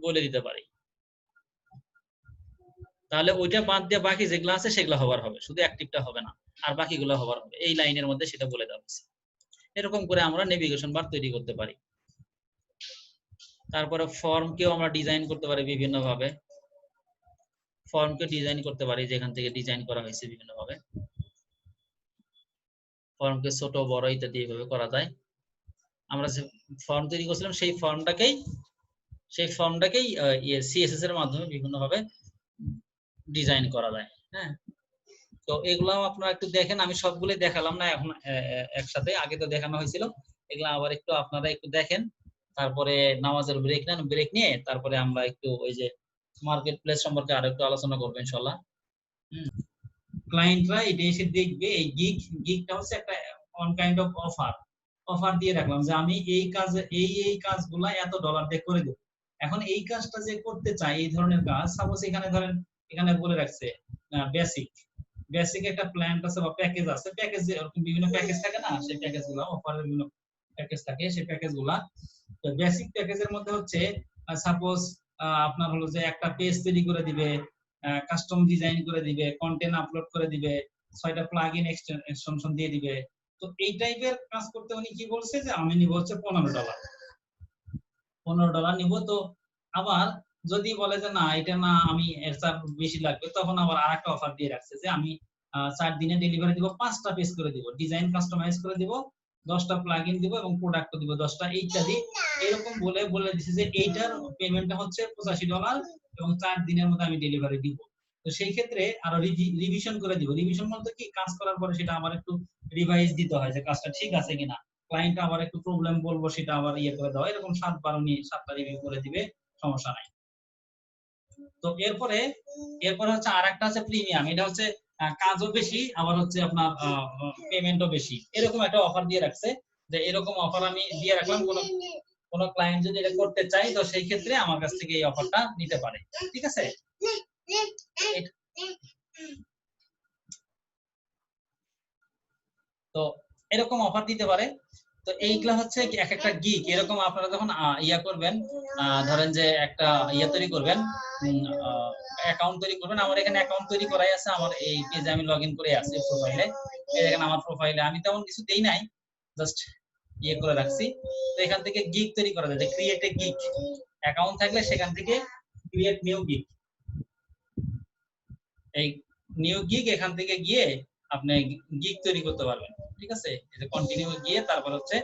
বলে দিতে পারি। তাহলে ওইটা বাদ দিয়ে বাকি যেগুলো আছে সেগুলো হবার হবে, শুধু অ্যাক্টিভটা হবে না, আর বাকিগুলো হবার হবে। এই লাইনের মধ্যে সেটা বলে দেওয়া হচ্ছে। এরকম করে আমরা নেভিগেশন বার তৈরি করতে পারি। তারপরে ফর্মকেও আমরা ডিজাইন করতে পারি বিভিন্ন ভাবে। ফর্মকে ডিজাইন করতে পারি, যেখান থেকে ডিজাইন করা হয়েছে বিভিন্ন ভাবে। ফর্মকে ছোট বড় ইত্যাদি এইভাবে করা যায়। আমরা যে ফর্ম তৈরি করছিলাম সেই ফর্মটাকেই সিএসএস এর মাধ্যমে বিভিন্ন ভাবে ডিজাইন করা যায়। হ্যাঁ, তো এগুলো আপনারা একটু দেখেন, আমি সবগুলো দেখালাম না এখন একসাথে, আগে তো দেখানো হয়েছিল। এগুলো আবার একটু আপনারা একটু দেখেন, তারপরে নামাজের ব্রেক নেন, ব্রেক নিয়ে তারপরে আমরা একটু ওই যে মার্কেট প্লেস সম্পর্কে আরো একটু আলোচনা করবো ইনশাল্লাহ। ক্লায়েন্টরা এটা এসে দেখবে এই গিগটা হচ্ছে একটা অন কাইন্ড অফ অফার দিয়ে রাখলাম যে আমি এই কাজ এই কাজগুলা এত ডলার দিয়ে করে দেব। এখন এই কাজটা যে করতে চাই এই ধরনের কাজ, সাপোজ এখানে ধরেন এখানে বলে রাখছে বেসিক একটা প্ল্যান আছে বা প্যাকেজ আছে, প্যাকেজ এরকম বিভিন্ন প্যাকেজ থাকে না, সেই প্যাকেজগুলো অফারের বিভিন্ন প্যাকেজ থাকে, সেই প্যাকেজগুলা। তো বেসিক প্যাকেজের মধ্যে হচ্ছে সাপোজ আপনার হলো যে একটা পেজ তৈরি করে দিবে, কাস্টম ডিজাইন করে দিবে, কন্টেন্ট আপলোড করে দিবে, 6টা প্লাগইন এক্সটেনশন দিয়ে দিবে। তো এই টাইপের কাজ করতে উনি কি বলছে যে আমি নিব হচ্ছে $15 নিব। তো আবার যদি বলে যে না এটা না আমি এর চার বেশি লাগবে, তখন আবার আরেকটা অফার দিয়ে রাখছে যে আমি 4 দিনে ডেলিভারি দিব, 5টা পেজ করে দিব, ডিজাইন কাস্টমাইজ করে দিব, 10টা প্লাগইন দিব এবং প্রোডাক্ট দিব 10টা ইত্যাদি। এরকম বলে দিছে যে এইটার পেমেন্টটা হচ্ছে $85 এবং 4 দিনের মধ্যে আমি ডেলিভারি দিব। তো সেই ক্ষেত্রে আরো রিভিশন করে দিব। রিভিশন বলতে কি, কাজ করার পরে সেটা আবার একটু রিভাইজ দিতে হয় যে কাজটা ঠিক আছে কিনা, ক্লায়েন্ট আবার একটু প্রবলেম বলবো সেটা আবার ইয়ে করে দেওয়া, এরকম 7বার উনি 7টা রিভিউ করে দিবে, সমস্যা নাই। তো এরপরে হচ্ছে আরেকটা আছে প্রিমিয়াম, এটা হচ্ছে কাজও বেশি আবার হচ্ছে আপনার পেমেন্টও বেশি, এরকম একটা অফার দিয়ে রাখছে। যে এরকম অফার আমি দিয়ে রাখলাম, কোন ক্লায়েন্ট যদি এটা করতে চাই তো সেই ক্ষেত্রে আমার কাছ থেকে এই অফারটা নিতে পারে। ঠিক আছে, তো এরকম অফার দিতে পারে। তো এইগুলা হচ্ছে এক একটা গিগ। এরকম আপনারা যখন ইয়া করবেন, ধরেন যে একটা ইয়া তৈরি করবেন, অ্যাকাউন্ট তৈরি করবেন। আমার এখানে অ্যাকাউন্ট তৈরি করাই আছে, আমার এই পেজে আমি লগইন করে আছি প্রোফাইলে। এই দেখেন আমার প্রোফাইলে আমি তেমন কিছু দেই নাই, জাস্ট ইয়ে করে রাখছি। তো এখান থেকে গিগ তৈরি করা যায়, ক্রিয়েট এ গিগ। অ্যাকাউন্ট থাকলে সেখান থেকে ক্রিয়েট নিউ গিগ, এই নিউ গিগ এখান থেকে গিয়ে আপনি গিগ তৈরি করতে পারবেন। ঠিক আছে, এই যে কন্টিনিউ গিয়ে তারপর হচ্ছে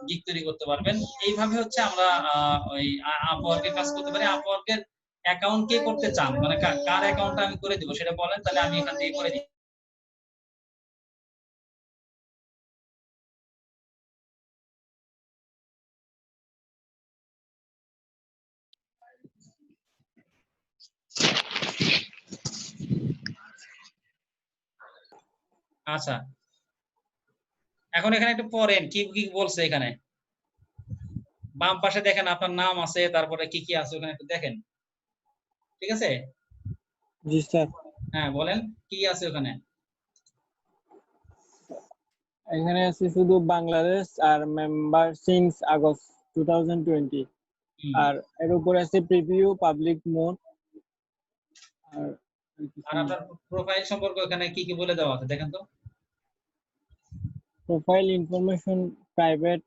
গিগ তৈরি করতে পারবেন। এইভাবে হচ্ছে আমরা ওই আপওয়ার্কে কাজ করতে পারি। আপওয়ার্কের অ্যাকাউন্ট কে করতে চান, মানে কার অ্যাকাউন্টটা আমি করে দিব সেটা বলেন, তাহলে আমি এখান থেকে করে দিই। আচ্ছা, এখন এখানে একটু পড়েন কি কি বলছে। এখানে বাম পাশে দেখেন আপনার নাম আছে, তারপরে কি কি আছে ওখানে একটু দেখেন। ঠিক আছে, জি স্যার। হ্যাঁ বলেন কি আছে ওখানে। এখানে আছে শুধু বাংলাদেশ আর মেম্বার সিন্স আগস্ট 2020, আর এর উপরে আছে প্রিভিউ পাবলিক মোড। আর আপনার প্রোফাইল সম্পর্কে ওখানে কি কি বলে দেওয়া আছে দেখেন তো। প্রোফাইল ইনফরমেশন প্রাইভেট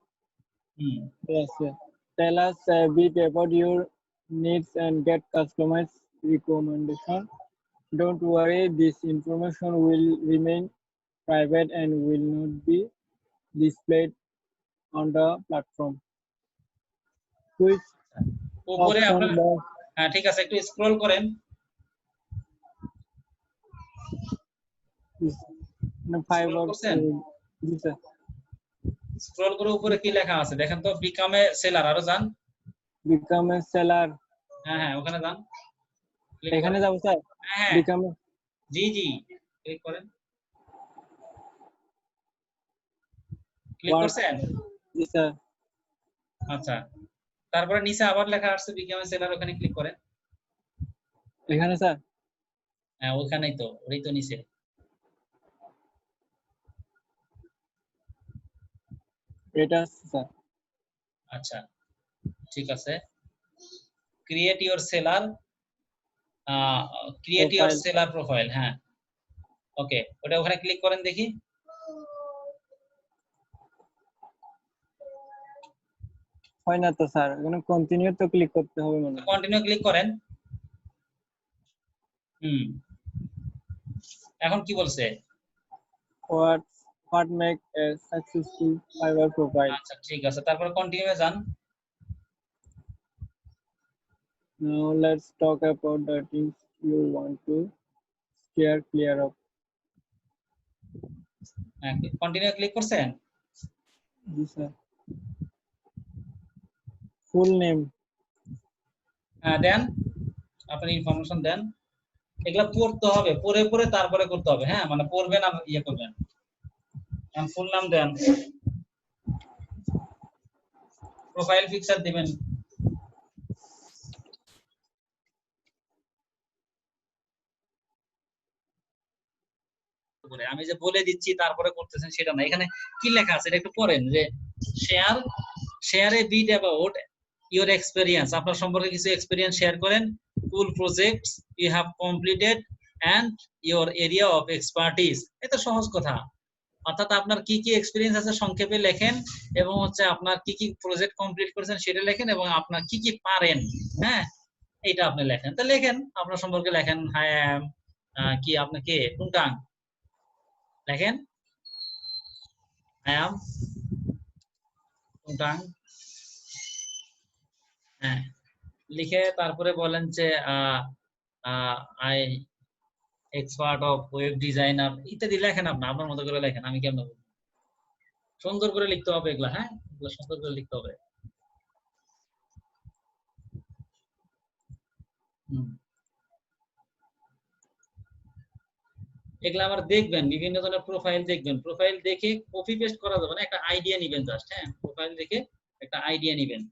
আছে। Tell us a bit about your needs and get customized recommendation. Don't worry, this information will remain private and will not be displayed on the platform. Quick উপরে option আপনার, box. হ্যাঁ ঠিক আছে, একটু scroll করেন। Five Scroll or করছেন? this. Scroll করে উপরে কি লেখা আছে দেখেন তো, বিকাম এ সেলার, আরো যান। Become a seller. হ্যাঁ হ্যাঁ ওখানে যান, ক্লিক এখানে করেন। যাবো স্যার। হ্যাঁ Become a, জি জি, ক্লিক করেন। Click work. করছেন? Yes, sir. আচ্ছা, তারপরে নিচে আবার লেখা আছে বিকাম এ সেলার, ওখানে ক্লিক করেন। এখানে স্যার। হ্যাঁ ওখানেই তো, ওই তো নিচে। এটা আছে স্যার। আচ্ছা ঠিক আছে, ক্রিয়েট ইওর সেলার প্রোফাইল, হ্যাঁ ওকে, ওটা ওখানে ক্লিক করেন দেখি। হয় না তো স্যার, এখানে কন্টিনিউ তো ক্লিক করতে হবে মনে হয়। কন্টিনিউ ক্লিক করেন। এখন কি বলছে? What make a successful Fiverr profile? আচ্ছা ঠিক আছে, তারপর কন্টিনিউ যান। Now let's talk about the things you want to steer clear of. হ্যাঁ কন্টিনিউ ক্লিক করছেন? জি স্যার। ফুল নেম হ্যাঁ দেন, আপনার ইনফরমেশন দেন, এগুলা পড়তে হবে, পড়ে পড়ে তারপরে করতে হবে, হ্যাঁ মানে পড়বেন আর ইয়ে করবেন। ফুল নাম দেন, প্রোফাইল পিকচার দিবেন, আমি যে বলে দিচ্ছি তারপরে করতেছেন সেটা না, এখানে কি লেখা আছে এটা একটু পড়েন, যে share a bit about your experience, আপনার সম্পর্কে কিছু এক্সপেরিয়েন্স শেয়ার করেন, cool projects you have completed and your area of expertise. এটা সহজ কথা, অর্থাৎ আপনার কি কি এক্সপেরিয়েন্স আছে সংক্ষেপে লেখেন, এবং হচ্ছে আপনার কি কি প্রজেক্ট কমপ্লিট করেছেন সেটা লেখেন, এবং আপনার কি কি পারেন, হ্যাঁ এইটা আপনি লেখেন। তো লেখেন আপনার সম্পর্কে লেখেন, হাই অ্যাম কি আপনি কে টুংটাং লেখেন, আই অ্যাম টুংটাং, হ্যাঁ লিখে তারপরে বলেন যে I expert of web designer ইত্যাদি লেখেন, আপনার মতো করে লেখেন, আমি কেমন সুন্দর করে লিখতে হবে এগুলা, হ্যাঁ এগুলো সুন্দর করে লিখতে হবে। এগুলা আবার দেখবেন, বিভিন্ন ধরনের প্রোফাইল দেখবেন, প্রোফাইল দেখে কপি পেস্ট করা যাবে না, একটা আইডিয়া নিবেন জাস্ট, হ্যাঁ প্রোফাইল দেখে একটা আইডিয়া নিবেন।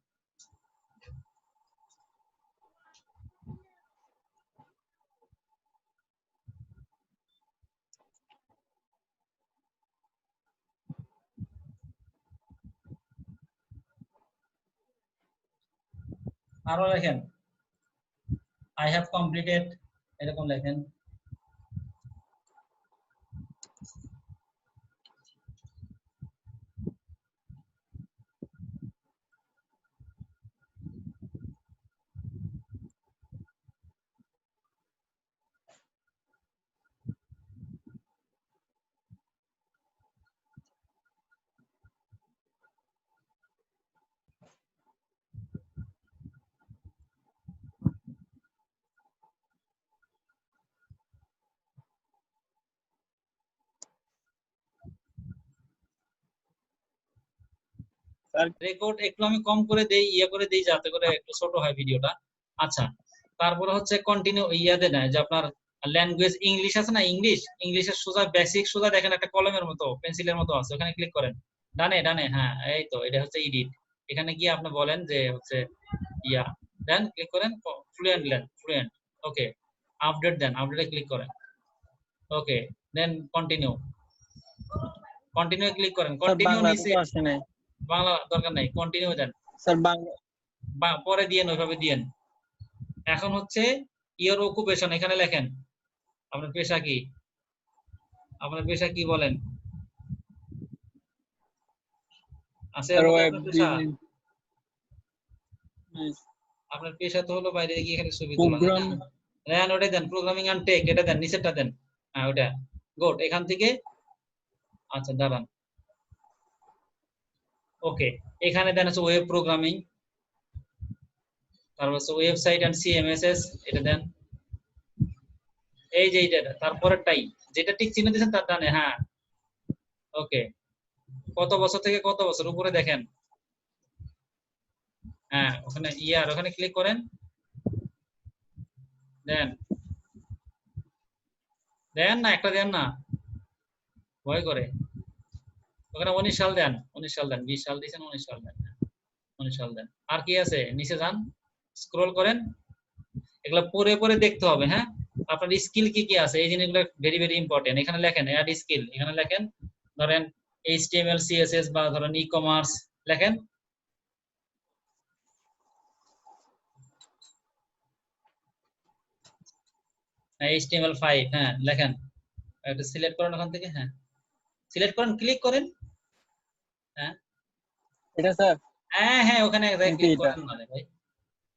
আরো লেখেন, আই হ্যাভ কমপ্লিটেড, এরকম লেখেন। রেকর্ড একটু আমি কম করে দেই, ইয়ে করে দেই যাতে করে একটু ছোট হয় ভিডিওটা। আচ্ছা তারপরে হচ্ছে কন্টিনিউ ইয়াতে দেয় যে আপনার ল্যাঙ্গুয়েজ ইংলিশ আছে না, ইংলিশের সোজা বেসিক সোজা দেখেন একটা কলমের মতো পেন্সিলের মতো আছে, ওখানে ক্লিক করেন, ডানে ডানে, হ্যাঁ এই তো এটা হচ্ছে এডিট। এখানে গিয়ে আপনি বলেন যে হচ্ছে ইয়া দেন, ক্লিক করেন ফ্লুয়েন্ট, ওকে আপডেট দেন, আপডেটে ক্লিক করেন, ওকে দেন কন্টিনিউ ক্লিক করেন, কন্টিনিউ নিচে বাংলা দরকার নাই, কন্টিনিউ দেন স্যার বাংলা পরে দিয়েন, ওইভাবে দিয়েন। এখন হচ্ছে ইওর অকুপেশন, এখানে লেখেন আপনার পেশা কি, বলেন আছে আপনার পেশা? আপনার পেশা তো হলো বাইরে গিয়ে এখানে ছবি তোলা, দেন ওটা দেন, প্রোগ্রামিং এন্ড টেক এটা দেন, নিচেরটা দেন, হ্যাঁ ওটা গুড। এখান থেকে আচ্ছা দাঁড়ান, ওকে এখানে দেন আছে ওয়েব প্রোগ্রামিং, তারপর হচ্ছে ওয়েবসাইট এন্ড সিএমএসএস এটা দেন, এই যে এইটা, তারপরেরটাই যেটা ঠিক চিহ্ন দিয়েছেন তার ডানে, হ্যাঁ ওকে কত বছর থেকে কত বছর উপরে দেখেন, হ্যাঁ ওখানে ইয়ার, ওখানে ক্লিক করেন, দেন না একটা দেন না, ভয় করে, ওখানে 19 সাল দেন, 20 সাল দিয়েছেন, 19 সাল দেন, 19 সাল দেন। আর কি আছে নিচে যান, স্ক্রল করেন, এগুলো পরে পরে দেখতে হবে, হ্যাঁ আপনার স্কিল কি কি আছে এই জিনিসগুলো ভেরি ভেরি ইম্পর্টেন্ট। এখানে লেখেন অ্যাড স্কিল, এখানে লেখেন ধরেন HTML CSS বা ধরেন ই-কমার্স লেখেন। HTML5 হ্যাঁ লেখেন, এটা সিলেক্ট করেন ওখান থেকে, হ্যাঁ সিলেক্ট করেন, ক্লিক করেন, হ্যাঁ এটা স্যার হ্যাঁ হ্যাঁ ওখানে নাকি ক্লিক এটা? করেন না রে ভাই,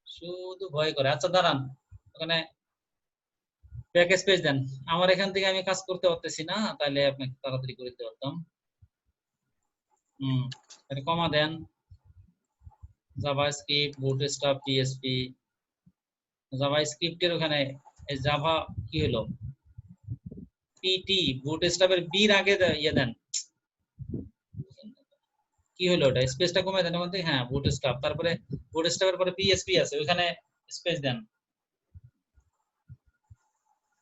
শুধু ভয় করে। আচ্ছা দাঁড়ান, ওখানে প্যাকেজ পেজ দেন। আমার এখান থেকে আমি কাজ করতে পারতেছি না, তাহলে আপনাকে তাড়াতাড়ি করে দিতে পারতাম। এটা কমা দেন, জাভাস্ক্রিপ্ট, বুটস্ট্র্যাপ, পিএসপি। জাভাস্ক্রিপ্টের ওখানে এই জাভা কি হলো, পিটি, বুটস্ট্র্যাপের বির আগে ইয়ে দেন, কি হলো ওটা, স্পেসটা কমে দেন ওখান থেকে, হ্যাঁ বুটস্ট্র্যাপ, তারপরে বুটস্ট্র্যাপের পরে পিএসপি আছে, ওখানে স্পেস দেন,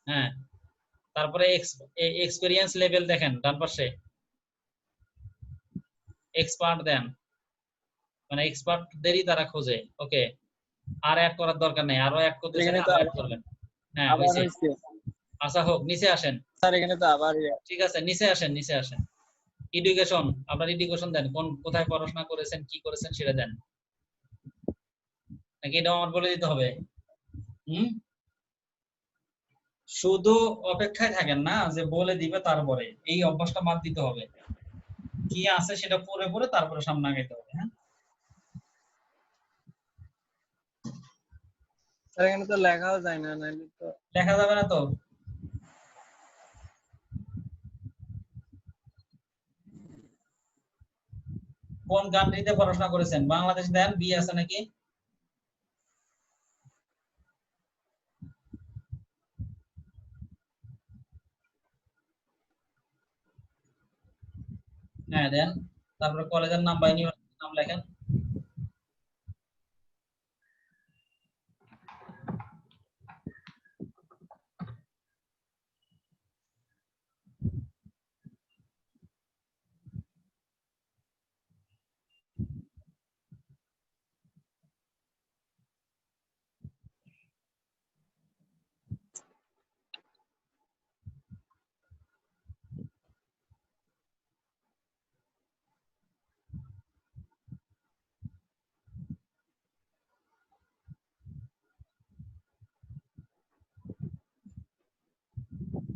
হ্যাঁ তারপরে এক্সপেরিয়েন্স লেভেল দেখেন ডান পাশে, এক্সপার্ট দেন, মানে এক্সপার্টদেরই তারা খোঁজে। ওকে, আর অ্যাড করার দরকার নেই, আরো অ্যাড করতে এখানে চাইলে তো আরো অ্যাড করবেন। হ্যাঁ আবার হয়েছে, হয়েছে আচ্ছা হোক, নিচে আসেন। স্যার, এখানে তো আবার ঠিক আছে, নিচে আসেন, নিচে আসেন। এডুকেশন, আপনার এডুকেশন দেন, কোন কোথায় পড়াশোনা করেছেন, কি করেছেন সেটা দেন, নাকি এটা আমার বলে দিতে হবে? হুম, শুধু অপেক্ষায় থাকেন না যে বলে দিবে তারপরে, এই অভ্যাসটা বাদ দিতে হবে। কি আছে সেটা পড়ে পড়ে তারপরে সামনে আগাইতে হবে। হ্যাঁ স্যার, এখানে তো লেখাও যায় না, নাহলে তো দেখা যাবে না তো। কোন কান্ট্রিতে পড়াশোনা করেছেন? বাংলাদেশ দেন, বি আছে নাকি? হ্যাঁ দেন, তারপরে কলেজের নাম বা ইউনিভার্সিটির নাম লেখেন।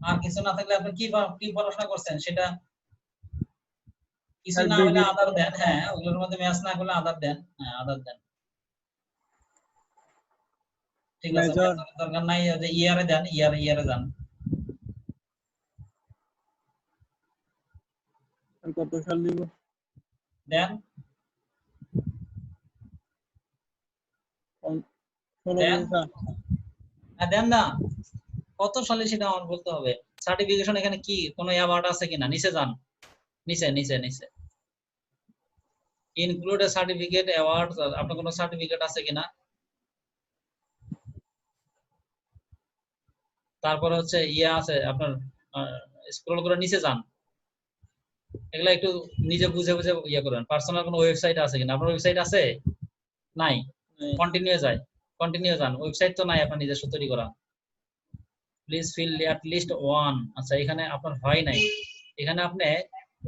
আর কিছু না থাকলে আপনি কি কি পড়াশোনা করছেন সেটা, কিছু স্যার না হলে বিবি আদার দেন, হ্যাঁ ওগুলোর মধ্যে ম্যাচ না করলে আদার দেন, হ্যাঁ আদার দেন। ঠিক আছে, মেজর ম্যাথের দরকার নাই, যে ইয়ারে দেন, ইয়ারে যান। কত সাল দিব? দেন 16 দেন, দিব স্যার। হ্যাঁ দেন না, কত সালে সেটা আমার বলতে হবে। সার্টিফিকেশন এখানে কি কোনো অ্যাওয়ার্ড আছে কিনা, নিচে যান, নিচে নিচে নিচে, ইনক্লুড এ সার্টিফিকেট অ্যাওয়ার্ড, আপনার কোনো সার্টিফিকেট আছে কিনা। তারপরে হচ্ছে ইয়ে আছে আপনার, স্ক্রল করে নিচে যান, এগুলা একটু নিজে বুঝে বুঝে ইয়ে করবেন। পার্সোনাল কোনো ওয়েবসাইট আছে কিনা, আপনার ওয়েবসাইট আছে? নাই, কন্টিনিউ যায়, কন্টিনিউ যান, ওয়েবসাইট তো নাই আপনার নিজস্ব তৈরি করা। Please fill at least one, আচ্ছা এখানে আপনার হয় নাই, এখানে আপনি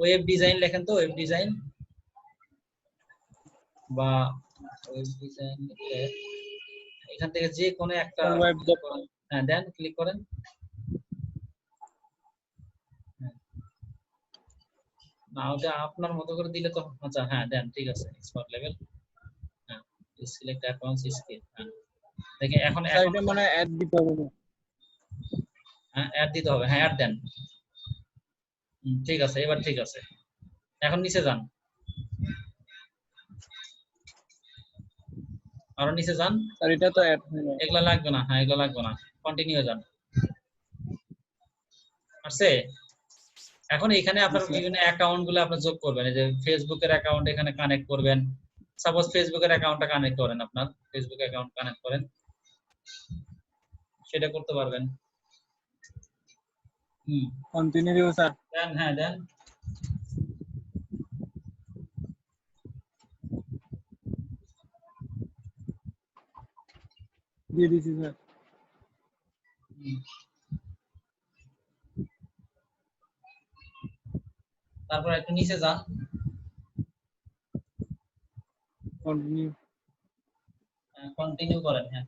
ওয়েব ডিজাইন লেখেন তো, ওয়েব ডিজাইন বা ওয়েব ডিজাইন, এখান থেকে যে কোনো একটা ওয়েব click করেন। হ্যাঁ দেন, ক্লিক করেন। হ্যাঁ, না ওটা আপনার মতো করে দিলে তো, আচ্ছা হ্যাঁ দেন, ঠিক আছে, এক্সপার্ট লেভেল, হ্যাঁ সিলেক্ট অ্যাডভান্স স্কিল, হ্যাঁ দেখেন এখন স্যার, এখন এটা মানে অ্যাড দিতে হবে না? হ্যাঁ অ্যাড দিতে হবে, হ্যাঁ অ্যাড দেন। ঠিক আছে, এবার ঠিক আছে, এখন নিচে যান, আরো নিচে যান। স্যার, এটা তো অ্যাড হয় না। এগুলা লাগবে না, হ্যাঁ এগুলা লাগবে না, কন্টিনিউ যান। আসছে? এখন এখানে আপনার বিভিন্ন অ্যাকাউন্ট গুলো আপনি যোগ করবেন, এই যে ফেসবুকের অ্যাকাউন্ট এখানে কানেক্ট করবেন। সাপোজ ফেসবুকের অ্যাকাউন্টটা কানেক্ট করেন, আপনার ফেসবুক অ্যাকাউন্ট কানেক্ট করেন, সেটা করতে পারবেন। কন্টিনিউ দিব স্যার। দেন, হ্যাঁ দেন, দিয়ে দিছি স্যার। হুম। তারপর একটু নিচে যান, Continue. কন্টিনিউ করেন। হ্যাঁ,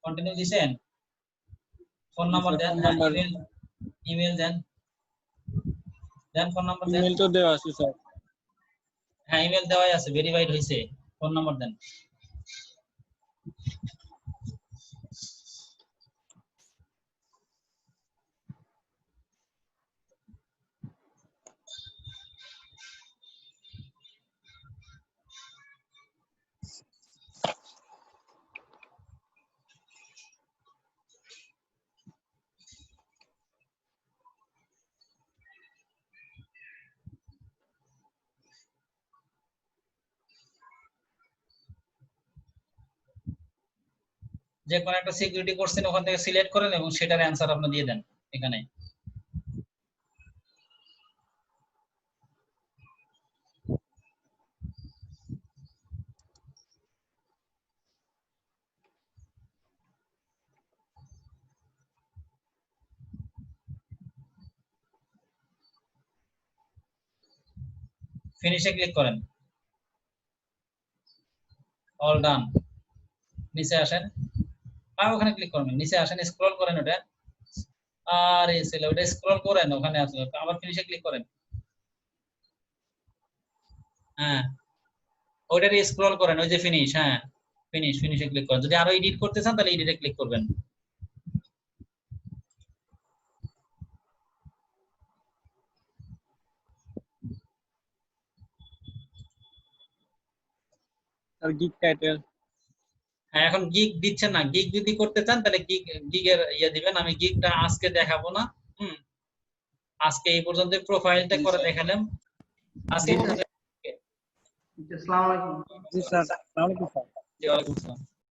কন্টিনিউ দিছেন। ফোন নাম্বার দেন, phone হ্যাঁ, number. ইমেল দেন, ফোন নাম্বার দেন। Email তো দেওয়া আছে স্যার। হ্যাঁ, ইমেল দেওয়াই আছে, ভেরিফাইড হয়েছে। ফোন নাম্বার দেন। যে কোনো একটা সিকিউরিটি কোশ্চেন ওখান থেকে সিলেক্ট করেন এবং সেটার অ্যান্সার আপনি দিয়ে দেন এখানে। ফিনিশে ক্লিক করেন। All done. নিচে আসেন, ওখানে ক্লিক করবেন, নিচে আসেন, স্ক্রল করেন ওটা। আর এই ছিল ওটা, স্ক্রল করেন, ওখানে আসলে আবার ফিনিশে ক্লিক করেন। হ্যাঁ, ওইটারে স্ক্রল করেন, ওই যে ফিনিশ। হ্যাঁ, ফিনিশে ক্লিক করেন। যদি আরো এডিট করতে চান তাহলে এডিটে ক্লিক করবেন। আর gig title. হ্যাঁ, এখন গিগ দিচ্ছেন না। গিগ যদি করতে চান তাহলে গিগের ইয়ে দিবেন। আমি গিগটা আজকে দেখাবো না। আজকে এই পর্যন্ত প্রোফাইলটা করে দেখালাম। আজকে আসসালামু আলাইকুম। জি স্যার, আসসালামু আলাইকুম স্যার। ওয়ালাইকুম আসসালাম।